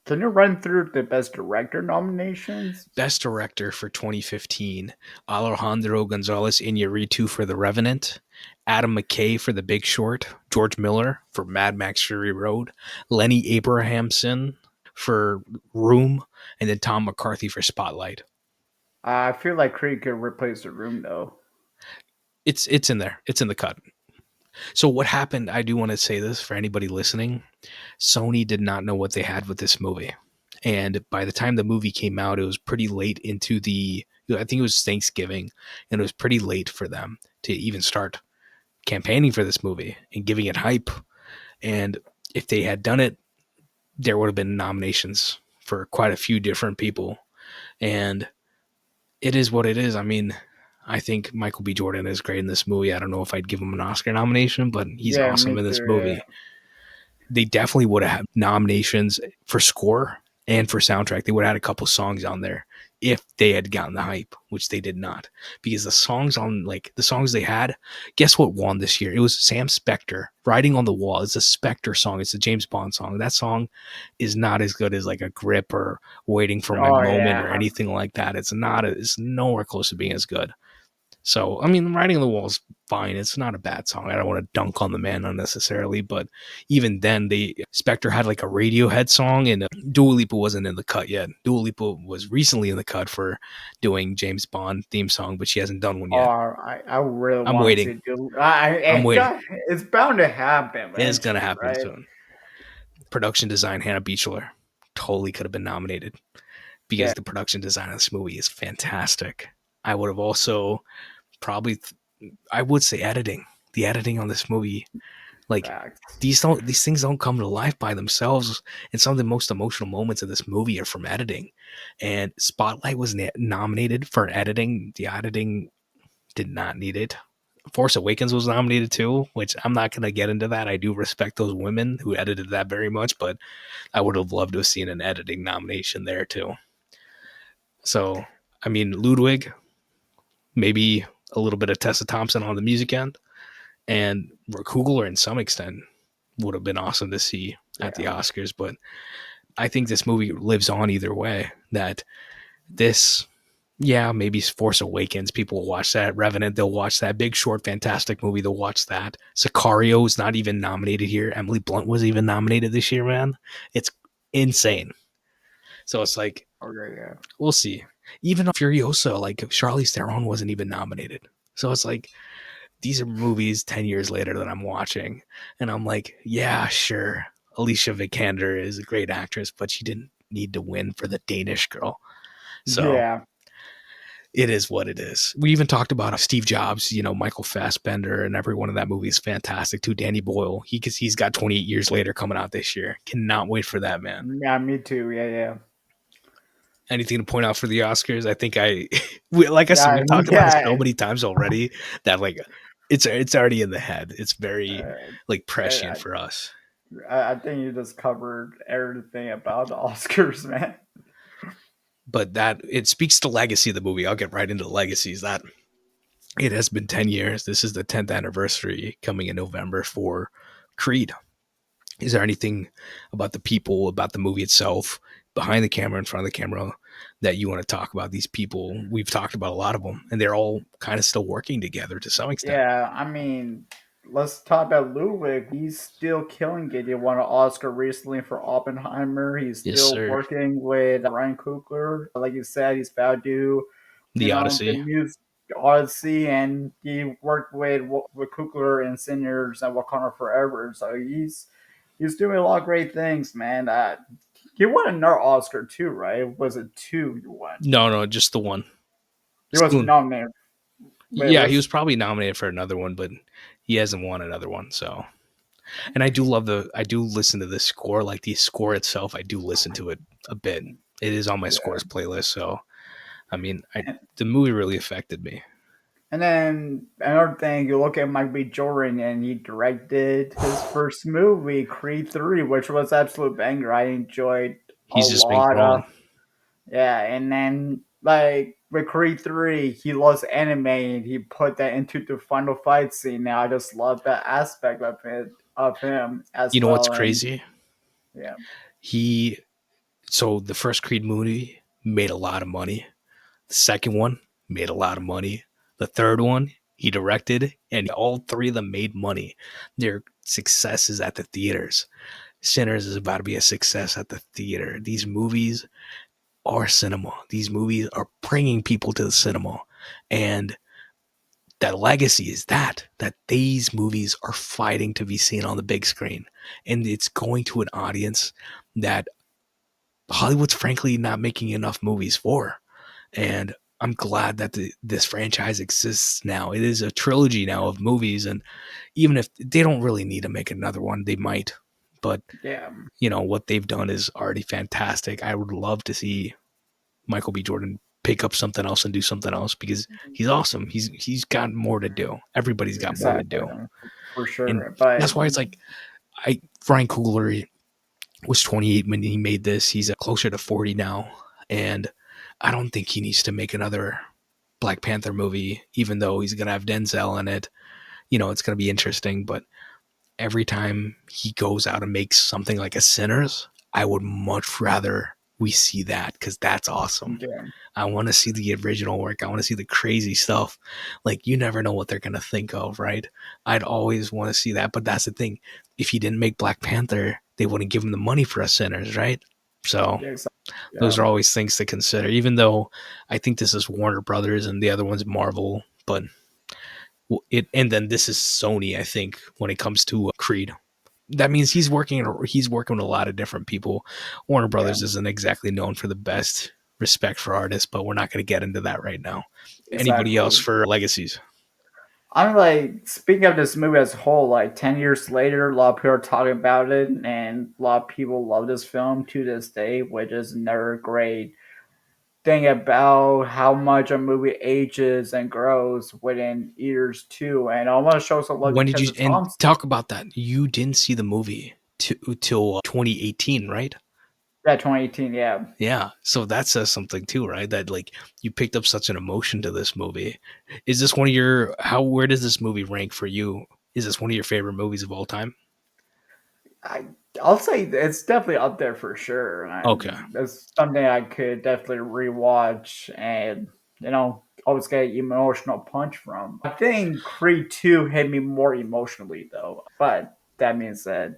Can you run through the best director nominations? Best Director for 2015, Alejandro Gonzalez Iñárritu for The Revenant, Adam McKay for The Big Short, George Miller for Mad Max Fury Road, Lenny Abrahamson for Room, and then Tom McCarthy for Spotlight. I feel like Creed could replace the room though. It's in there. It's in the cut. So what happened? I do want to say this for anybody listening. Sony did not know what they had with this movie. And by the time the movie came out, it was pretty late into I think it was Thanksgiving, and it was pretty late for them to even start campaigning for this movie and giving it hype. And if they had done it, there would have been nominations for quite a few different people. And it is what it is. I mean, I think Michael B. Jordan is great in this movie. I don't know if I'd give him an Oscar nomination, but he's Yeah, awesome me in this too. Yeah. movie. They definitely would have had nominations for score and for soundtrack. They would have had a couple songs on there if they had gotten the hype, which they did not. Because the songs they had, guess what won this year? It was Sam Spector, Riding on the Wall. It's a Spector song. It's a James Bond song. That song is not as good as like a Grip or Waiting for My Oh Moment or yeah. anything like that. It's nowhere close to being as good. So, I mean, Riding on the Wall is fine. It's not a bad song. I don't want to dunk on the man unnecessarily, but even then, Spectre had like a Radiohead song, and Dua Lipa wasn't in the cut yet. Dua Lipa was recently in the cut for doing James Bond theme song, but she hasn't done one Oh, yet. I really I'm want waiting. to do. I'm waiting. It's bound to happen It's gonna eventually, happen right? soon. Production design, Hannah Beachler totally could have been nominated because Yeah, the production design of this movie is fantastic. I would have also probably, I would say editing. The editing on this movie, like facts. these things don't come to life by themselves, and some of the most emotional moments of this movie are from editing. And Spotlight was nominated for editing. The editing did not need it. Force Awakens was nominated too, which I'm not going to get into that. I do respect those women who edited that very much, but I would have loved to have seen an editing nomination there too. So, I mean, Ludwig, maybe a little bit of Tessa Thompson on the music end, and Kugler in some extent would have been awesome to see at the Yeah. Oscars. But I think this movie lives on either way. That this, yeah, maybe Force Awakens, people will watch that. Revenant, they'll watch that. Big Short, fantastic movie, they'll watch that. Sicario is not even nominated here. Emily Blunt was even nominated this year, man. It's insane. So it's like, Okay. Yeah. we'll see. Even Furiosa, like Charlize Theron wasn't even nominated. So it's like, these are movies 10 years later that I'm watching, and I'm like, yeah, sure. Alicia Vikander is a great actress, but she didn't need to win for the Danish girl. So Yeah. it is what it is. We even talked about Steve Jobs, Michael Fassbender, and everyone in that movie is fantastic too. Danny Boyle, he's got 28 Years Later coming out this year. Cannot wait for that, man. Yeah, me too. Yeah, yeah. Anything to point out for the Oscars? I think like I said, Yeah, we've talked about it so yeah. many times already that like it's already in the head. It's very Uh, like prescient I, for us. I think you just covered everything about the Oscars, man. But that it speaks to legacy of the movie. I'll get right into the legacies. That it has been 10 years. This is the 10th anniversary coming in November for Creed. Is there anything about the people, about the movie itself, behind the camera, in front of the camera, that you want to talk about? These people, we've talked about a lot of them, and they're all kind of still working together to some extent. Yeah, I mean, let's talk about Ludwig. He's still killing it. He won an Oscar recently for Oppenheimer. He's Yes, still sir. working with Ryan Coogler. Like you said, he's about to do, The the Odyssey. music Odyssey, and he worked with Coogler and Singers and Wakanda Forever. So he's doing a lot of great things, man. He won another Oscar too, right? Was it two you won? No, no, just the one. He was Soon. nominated. Wait, Yeah, he was was probably nominated for another one, but he hasn't won another one. So, and I do love I do listen to the score, like the score itself. I do listen to it a bit. It is on my yeah. scores playlist. So, I mean, the movie really affected me. And then another thing, you look at Mike B. Jordan, and he directed his first movie, Creed 3, which was absolute banger. I enjoyed a He's just been lot of. growing. Yeah, and then like with Creed 3, he loves anime, and he put that into the final fight scene. Now I just love that aspect of him as You know what's well. And crazy? yeah, He so the first Creed movie made a lot of money. The second one made a lot of money. The third one he directed, and all three of them made money. Their successes at the theaters. Sinners is about to be a success at the theater. These movies are cinema. These movies are bringing people to the cinema, and that legacy is that these movies are fighting to be seen on the big screen, and it's going to an audience that Hollywood's frankly not making enough movies for. And I'm glad that this franchise exists now. It is a trilogy now of movies, and even if they don't really need to make another one, they might. But yeah, what they've done is already fantastic. I would love to see Michael B. Jordan pick up something else and do something else because he's awesome. He's got more to do. Everybody's got more to exactly, do, for and sure. But that's why it's like Ryan Coogler was 28 when he made this. He's closer to 40 now, and I don't think he needs to make another Black Panther movie, even though he's gonna have Denzel in it. It's gonna be interesting, but every time he goes out and makes something like a Sinners, I would much rather we see that because that's awesome. yeah, I want to see the original work. I want to see the crazy stuff. Like, you never know what they're going to think of, right? I'd always want to see that. But that's the thing. If he didn't make Black Panther, they wouldn't give him the money for us Sinners, right? So yeah, exactly. those Yeah, are always things to consider, even though I think this is Warner Brothers and the other one's Marvel. But and then this is Sony, I think, when it comes to Creed. That means he's working with a lot of different people. Warner yeah, Brothers isn't exactly known for the best respect for artists, but we're not going to get into that right now. Anybody exactly. else for legacies? I'm like, speaking of this movie as a whole, like 10 years later, a lot of people are talking about it, and a lot of people love this film to this day, which is another great thing about how much a movie ages and grows within years too. And I want to show some love to When did you Tessa and Thompson. talk about that? You didn't see the movie till 2018, right? Yeah, 2018. Yeah, Yeah, so that says something too, right? That like you picked up such an emotion to this movie. Is this one of your where does this movie rank for you? Is this one of your favorite movies of all time? I I'll say it's definitely up there for sure. Okay. And it's something I could definitely rewatch and always get an emotional punch from. I think Creed 2 hit me more emotionally though. But that being said,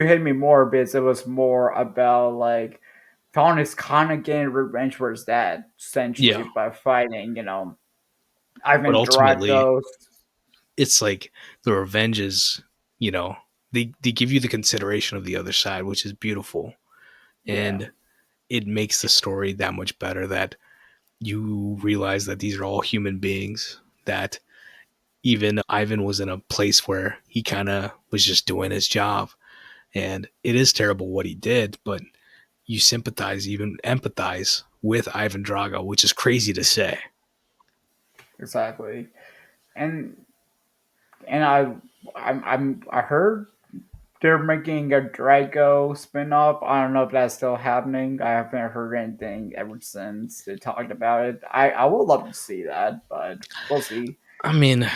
it hit me more because it was more about like Thawne is kind of getting revenge for his dad essentially Yeah, by fighting, but Ivan ultimately Drago's. it's like the revenge is, you know, they give you the consideration of the other side, which is beautiful. Yeah, And it makes the story that much better that you realize that these are all human beings, that even Ivan was in a place where he kind of was just doing his job. And it is terrible what he did, but you sympathize, even empathize with Ivan Drago, which is crazy to say. exactly. And I heard they're making a Drago spinoff. I don't know if that's still happening. I haven't heard anything ever since they talked about it. I would love to see that, but we'll see. I mean,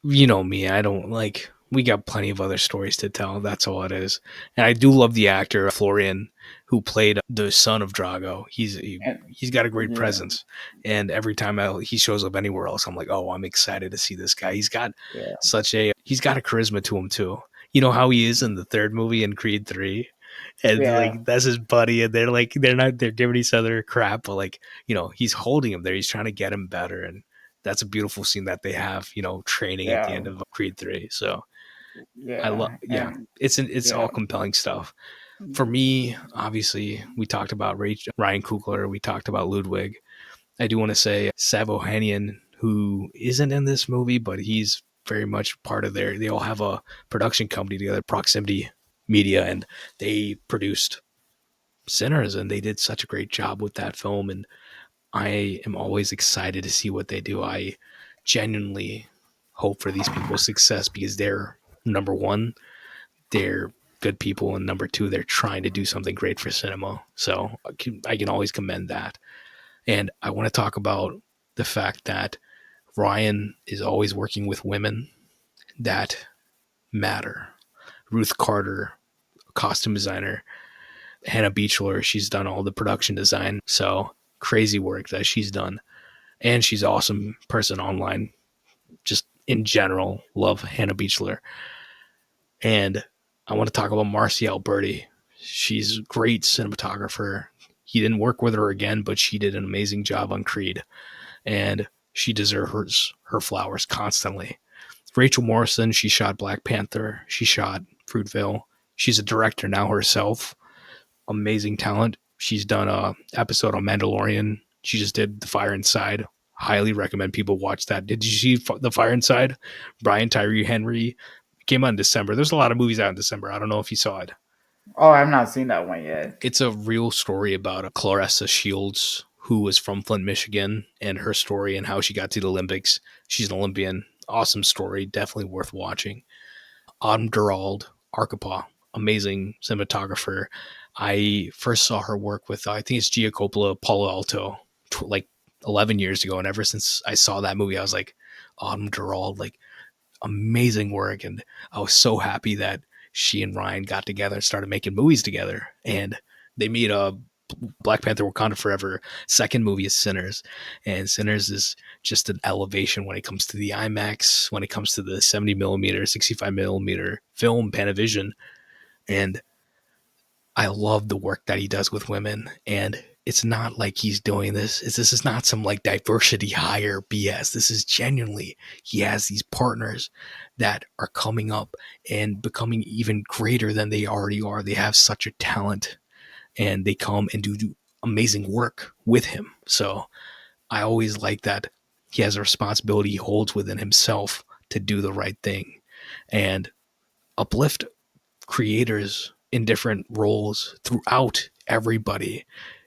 you know me, I don't like. We got plenty of other stories to tell. That's all it is. And I do love the actor Florian, who played the son of Drago. And He's got a great yeah, presence, and every time he shows up anywhere else, I'm like, oh, I'm excited to see this guy. yeah, He's got a charisma to him too. You know how he is in the third movie in Creed 3, and yeah, like that's his buddy, and they're giving each other crap, but like he's holding him there. He's trying to get him better, and that's a beautiful scene that they have, training at the yeah, end of Creed 3. So I love, yeah, yeah, and it's yeah, all compelling stuff. For me, obviously, we talked about Ryan Coogler, we talked about Ludwig. I do want to say Savohanian, who isn't in this movie, but he's very much part of they all have a production company together, Proximity Media, and they produced Sinners, and they did such a great job with that film. And I am always excited to see what they do. I genuinely hope for these people's success because they're number one, they're good people, and number two, they're trying to do something great for cinema. So I can always commend that. And I want to talk about the fact that Ryan is always working with women that matter. Ruth Carter, costume designer, Hannah Beachler, she's done all the production design. So crazy work that she's done. And she's an awesome person online. Just in general, love Hannah Beachler. And I want to talk about Marcy Alberti. She's a great cinematographer. He didn't work with her again, but she did an amazing job on Creed. And she deserves her flowers constantly. Rachel Morrison, she shot Black Panther. She shot Fruitvale. She's a director now herself. Amazing talent. She's done a episode on Mandalorian. She just did The Fire Inside. Highly recommend people watch that. Did you see The Fire Inside? Brian Tyree Henry came out in December. There's a lot of movies out in December. I don't know if you saw it. oh, I've not seen that one yet. It's a real story about a Clarissa Shields who was from Flint, Michigan, and her story and how she got to the Olympics. She's an Olympian. Awesome story. Definitely worth watching. Autumn Durald, Arkapaw, amazing cinematographer. I first saw her work with, I think it's Gia Coppola, Palo Alto, like 11 years ago. And ever since I saw that movie, I was like, Autumn Durald, like amazing work. And I was so happy that she and Ryan got together and started making movies together. And they made a Black Panther Wakanda Forever. Second movie is Sinners. And Sinners is just an elevation when it comes to the IMAX, when it comes to the 70 millimeter, 65 millimeter film, Panavision. And I love the work that he does with women. And it's not like he's doing this. This is not some like diversity hire BS. This is genuinely, he has these partners that are coming up and becoming even greater than they already are. They have such a talent and they come and do amazing work with him. So I always like that he has a responsibility he holds within himself to do the right thing and uplift creators in different roles throughout everybody.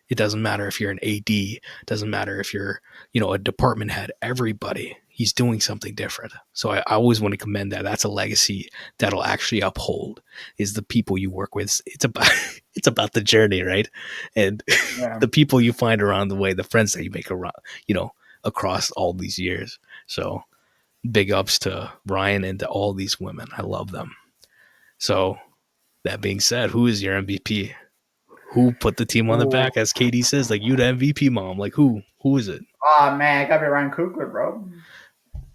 It doesn't matter if you're an AD, it doesn't matter if you're, a department head, everybody. He's doing something different. So I always want to commend that. That's a legacy that'll actually uphold is the people you work with. It's about it's about the journey, right? And Yeah, the people you find around the way, the friends that you make around, across all these years. So big ups to Ryan and to all these women. I love them. So that being said, who is your MVP? Who put the team on the ooh, back? As Katie says, like you the MVP mom. Like who? Who is it? oh man, gotta be Ryan Coogler, bro.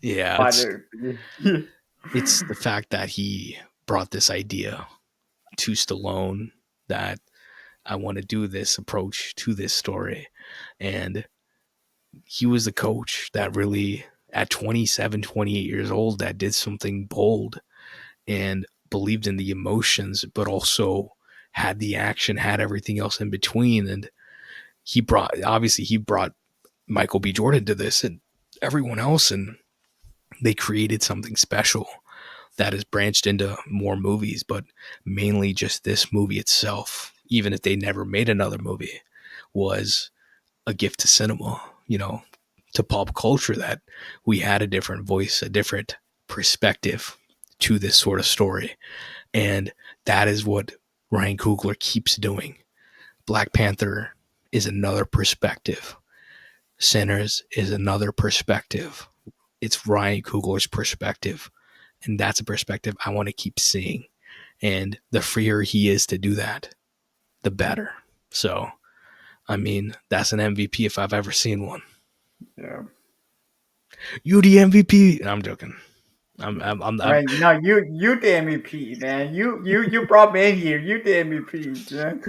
Yeah, But it's the fact that he brought this idea to Stallone that I want to do this approach to this story. And he was the coach that really at 27, 28 years old that did something bold and believed in the emotions, but also had the action, had everything else in between. And he brought Michael B. Jordan to this and everyone else, and they created something special that has branched into more movies, but mainly just this movie itself, even if they never made another movie, was a gift to cinema, to pop culture, that we had a different voice, a different perspective to this sort of story. And that is what Ryan Coogler keeps doing. Black Panther is another perspective. Sinners is another perspective. It's Ryan Coogler's perspective. And that's a perspective I want to keep seeing. And the freer he is to do that, the better. So, I mean, that's an MVP if I've ever seen one. Yeah. You the MVP. I'm joking. I'm No, you the MVP, man. You brought me in here. You the MVP, man.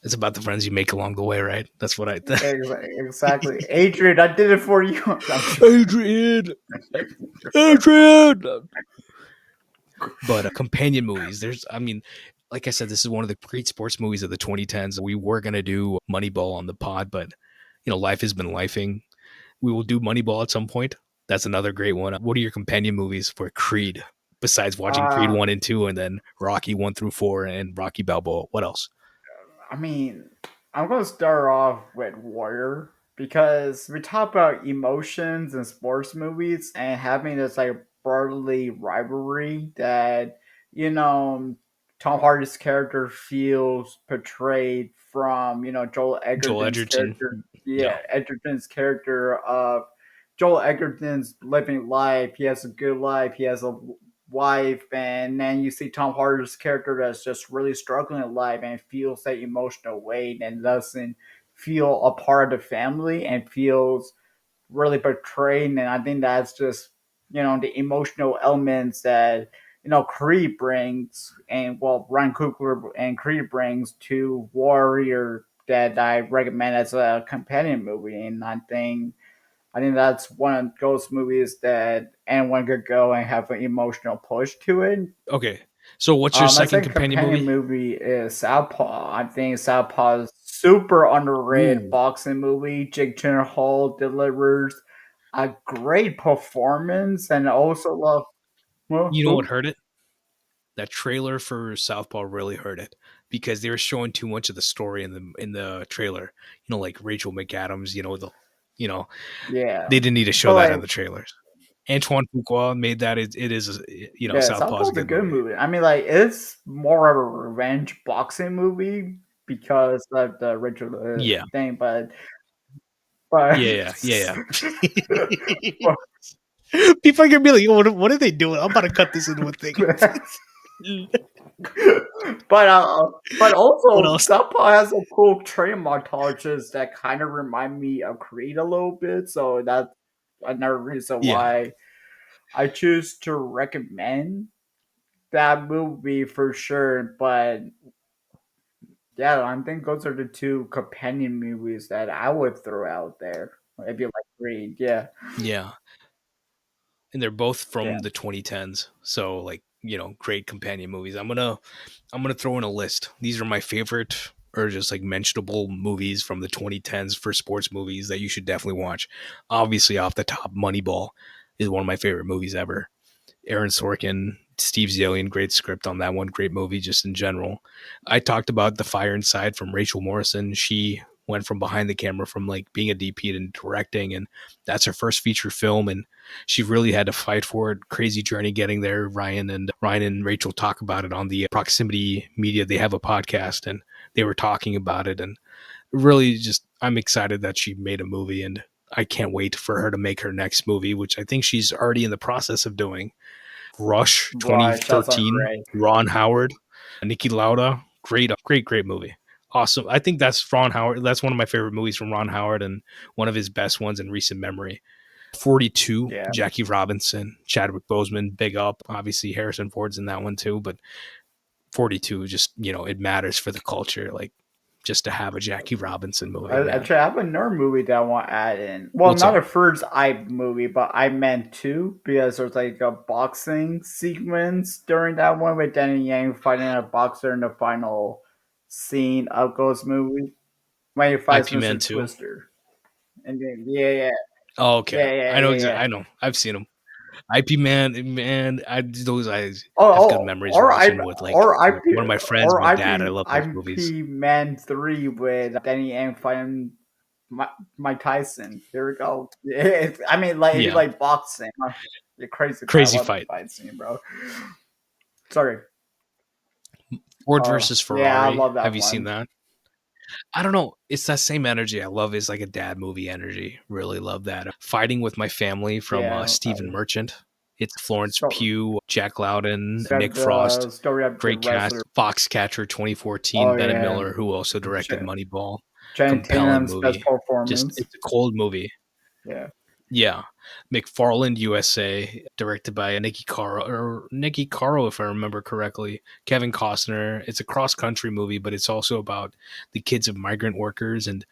It's about the friends you make along the way, right? That's what I think. Exactly. Adrian, I did it for you. Adrian. Adrian. But companion movies, like I said, this is one of the great sports movies of the 2010s. We were going to do Moneyball on the pod, but, life has been lifing. We will do Moneyball at some point. That's another great one. What are your companion movies for Creed, besides watching Creed uh, 1 and 2 and then Rocky 1 through 4 and Rocky Balboa? What else? I mean, I'm gonna start off with Warrior because we talk about emotions in sports movies and having this like brotherly rivalry that you know Tom Hardy's character feels portrayed from Joel Joel Edgerton's Edgerton. character. Yeah. Yeah, Edgerton's character of Joel Edgerton's living life. He has a good life. He has a wife, and then you see Tom Hardy's character that's just really struggling in life and feels that emotional weight and doesn't feel a part of the family and feels really betrayed. And I think that's just the emotional elements that Creed brings, and well, Ryan Coogler and Creed brings to Warrior that I recommend as a companion movie. And I think that's one of those movies that anyone could go and have an emotional push to it. Okay. So what's your My second second companion companion movie? movie is Southpaw. I think Southpaw is super underrated Ooh. boxing movie. Jake Gyllenhaal delivers a great performance, and also love You know what who? hurt it? That trailer for Southpaw really hurt it because they were showing too much of the story in the trailer. Like Rachel McAdams. You know, Yeah, they didn't need to show but that like in the trailers. Antoine Fuqua made that. It is. yeah, Southpaw is a Southpaw's a good good movie. movie. I mean, like it's more of a revenge boxing movie because of the original Yeah. thing, but Yeah. Yeah. Yeah. but, People are gonna be like, what are they doing? I'm about to cut this into a thing. but What also else? Southpaw has some cool training montages that kind of remind me of Creed a little bit. So that's another reason Yeah. why I choose to recommend that movie for sure. But yeah, I think those are the two companion movies that I would throw out there. If you like Creed, yeah, Yeah. And they're both yeah. from the 2010s. So like, great companion movies. I'm gonna throw in a list. These are my favorite or just like mentionable movies from the 2010s for sports movies that you should definitely watch. Obviously, off the top, Moneyball is one of my favorite movies ever. Aaron Sorkin, Steve Zalian, great script on that one, great movie just in general. I talked about The Fire Inside from Rachel Morrison. She went from behind the camera from like being a DP and directing, and that's her first feature film, and she really had to fight for it. Crazy journey getting there. Ryan and Rachel talk about it on the Proximity Media. They have a podcast and they were talking about it, and really just I'm excited that she made a movie, and I can't wait for her to make her next movie, which I think she's already in the process of doing. Rush Rush, that's 2013, underrated. Ron Howard, Niki Lauda. Great movie. Awesome. I think that's Ron Howard. That's one of my favorite movies from Ron Howard and one of his best ones in recent memory. 42, Yeah, Jackie Robinson, Chadwick Boseman, big up. Obviously, Harrison Ford's in that one too, but 42 just, it matters for the culture. Like just to have a Jackie Robinson movie, man. Actually, I have another movie that I want to add in. Well, What's not up? a first eye movie, but I meant two because there's like a boxing sequence during that one with Danny Yang fighting a boxer in the final scene of Ghost movie when he fights IP Man Mr. 2. Twister. And then, yeah, Oh, okay. yeah, yeah, yeah. I know. I've seen him. IP Man, man, I have good Oh, memories watching with like or IP, one of my friends, my dad. I love those movies. IP Man 3 with Danny Yang fighting Mike Tyson. Here we go. I mean, like, if you Yeah, like boxing, you're crazy, but I crazy love the fight. fight scene, bro. Sorry. Ford Oh, versus yeah, I Ferrari. love Have that you seen one. that? I don't know. It's that same energy. I love. It's like a dad movie energy. Really love that. Fighting with My Family from Yeah. Stephen Merchant. It's Florence So, Pugh, Jack Loudon, so Nick the Frost. story of the Great cast. wrestler. Foxcatcher Oh, 2014. Bennett yeah. Miller, who also directed Ch- Moneyball. Channing Compelling Tatum's best movie. Just performance. it's a cold movie. Yeah. Yeah. McFarland USA, directed by Nikki Caro, if I remember correctly. Kevin Costner. It's a cross country movie, but it's also about the kids of migrant workers. And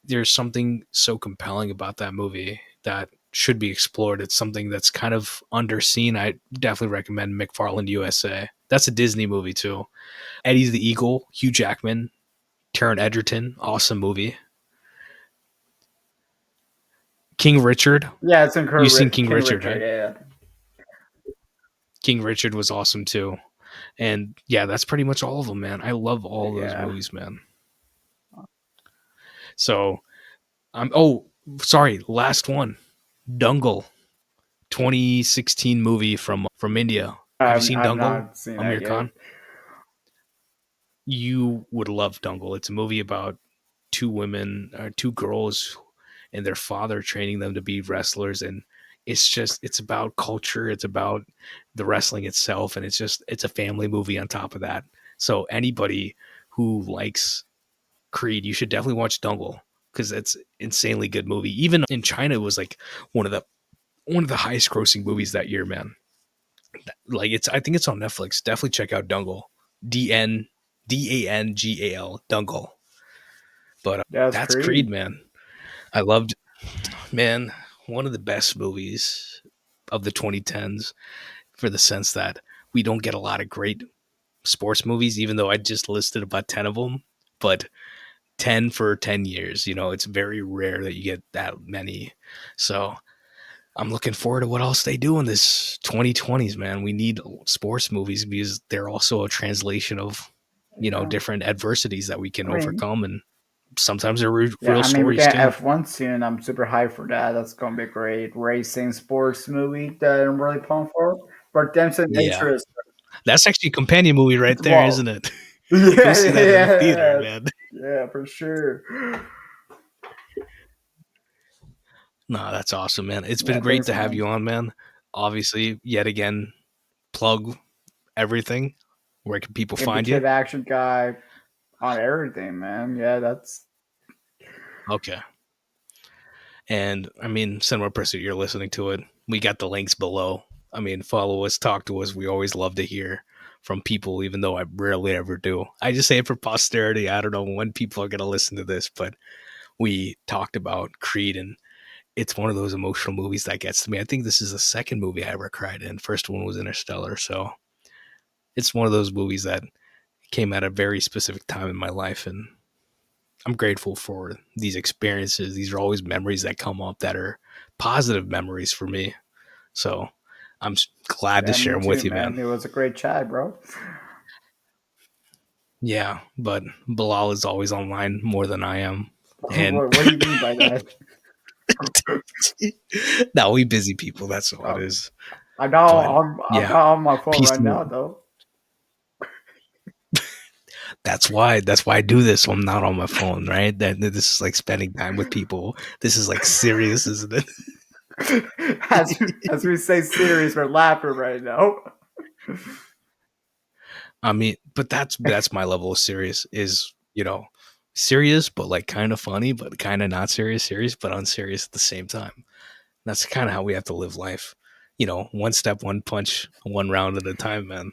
there's something so compelling about that movie that should be explored. It's something that's kind of underseen. I definitely recommend McFarland USA. That's a Disney movie too. Eddie's the Eagle, Hugh Jackman, Taron Egerton, awesome movie. King Richard. Yeah, it's You seen King King Richard, Richard. right? Yeah. King Richard was awesome too. And yeah, that's pretty much all of them, man. I love all those Yeah. movies, man. So I'm oh sorry, last one. Dungle, 2016 movie from India. Have you seen I've Dungle? not seen that Amir yet. Khan? You would love Dungle. It's a movie about two women, two girls, and their father training them to be wrestlers. And it's about culture. It's about the wrestling itself. And it's a family movie on top of that. So anybody who likes Creed, you should definitely watch Dungle because it's insanely good movie. Even in China, it was like one of the one of the highest grossing movies that year, man. Like I think it's on Netflix. Definitely check out Dungle. Dangal Dungle. But That's that's Creed, Creed. man. I loved, man, one of the best movies of the 2010s for the sense that we don't get a lot of great sports movies, even though I just listed about 10 of them. But 10 for 10 years, it's very rare that you get that many. So I'm looking forward to what else they do in this 2020s, man. We need sports movies because they're also a translation of, Yeah. different adversities that we can I mean, overcome. And sometimes they're yeah, real I mean, we stories get too. F1 soon. I'm super hyped for that. That's gonna be a great racing sports movie that I'm really pumped for. But Dempsey Yeah. Nature is That's actually a companion movie right there, well, isn't it? Go yeah, see that in the theater, yeah, man. yeah, for sure. No, that's awesome, man. It's been Yeah, great thanks, to have man. you on, man. Obviously, yet again, plug everything. Where can people Give the find you? kid action guy on everything, man. Yeah, that's Okay. And I mean, Cinema Pursuit, you're listening to it. We got the links below. I mean, follow us, talk to us. We always love to hear from people, even though I rarely ever do. I just say it for posterity. I don't know when people are going to listen to this, but we talked about Creed, and it's one of those emotional movies that gets to me. I think this is the second movie I ever cried in. First one was Interstellar. So it's one of those movies that came at a very specific time in my life. And I'm grateful for these experiences. These are always memories that come up that are positive memories for me. So I'm glad to yeah, share me them too, with you, man. man. It was a great chat, bro. Yeah, but Bilal is always online more than I am. And What do you mean by that? now we busy people. That's all it Um, is. But I'm yeah, not on my phone peace right to now, though. that's why I do this. So I'm not on my phone, right? That this is like spending time with people. This is like serious, isn't as it? as we say serious, we're laughing right now. I mean, but that's my level of serious is, serious but like kind of funny, but kind of not serious, serious but unserious at the same time. That's kind of how we have to live life. One step, one punch, one round at a time, man.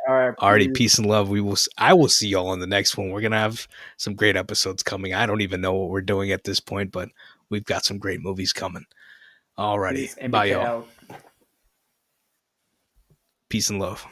All right, Alrighty, peace. peace and love. I will see y'all on the next one. We're gonna have some great episodes coming. I don't even know what we're doing at this point, but we've got some great movies coming. Alrighty, Peace and bye y'all. Micheal. Peace and love.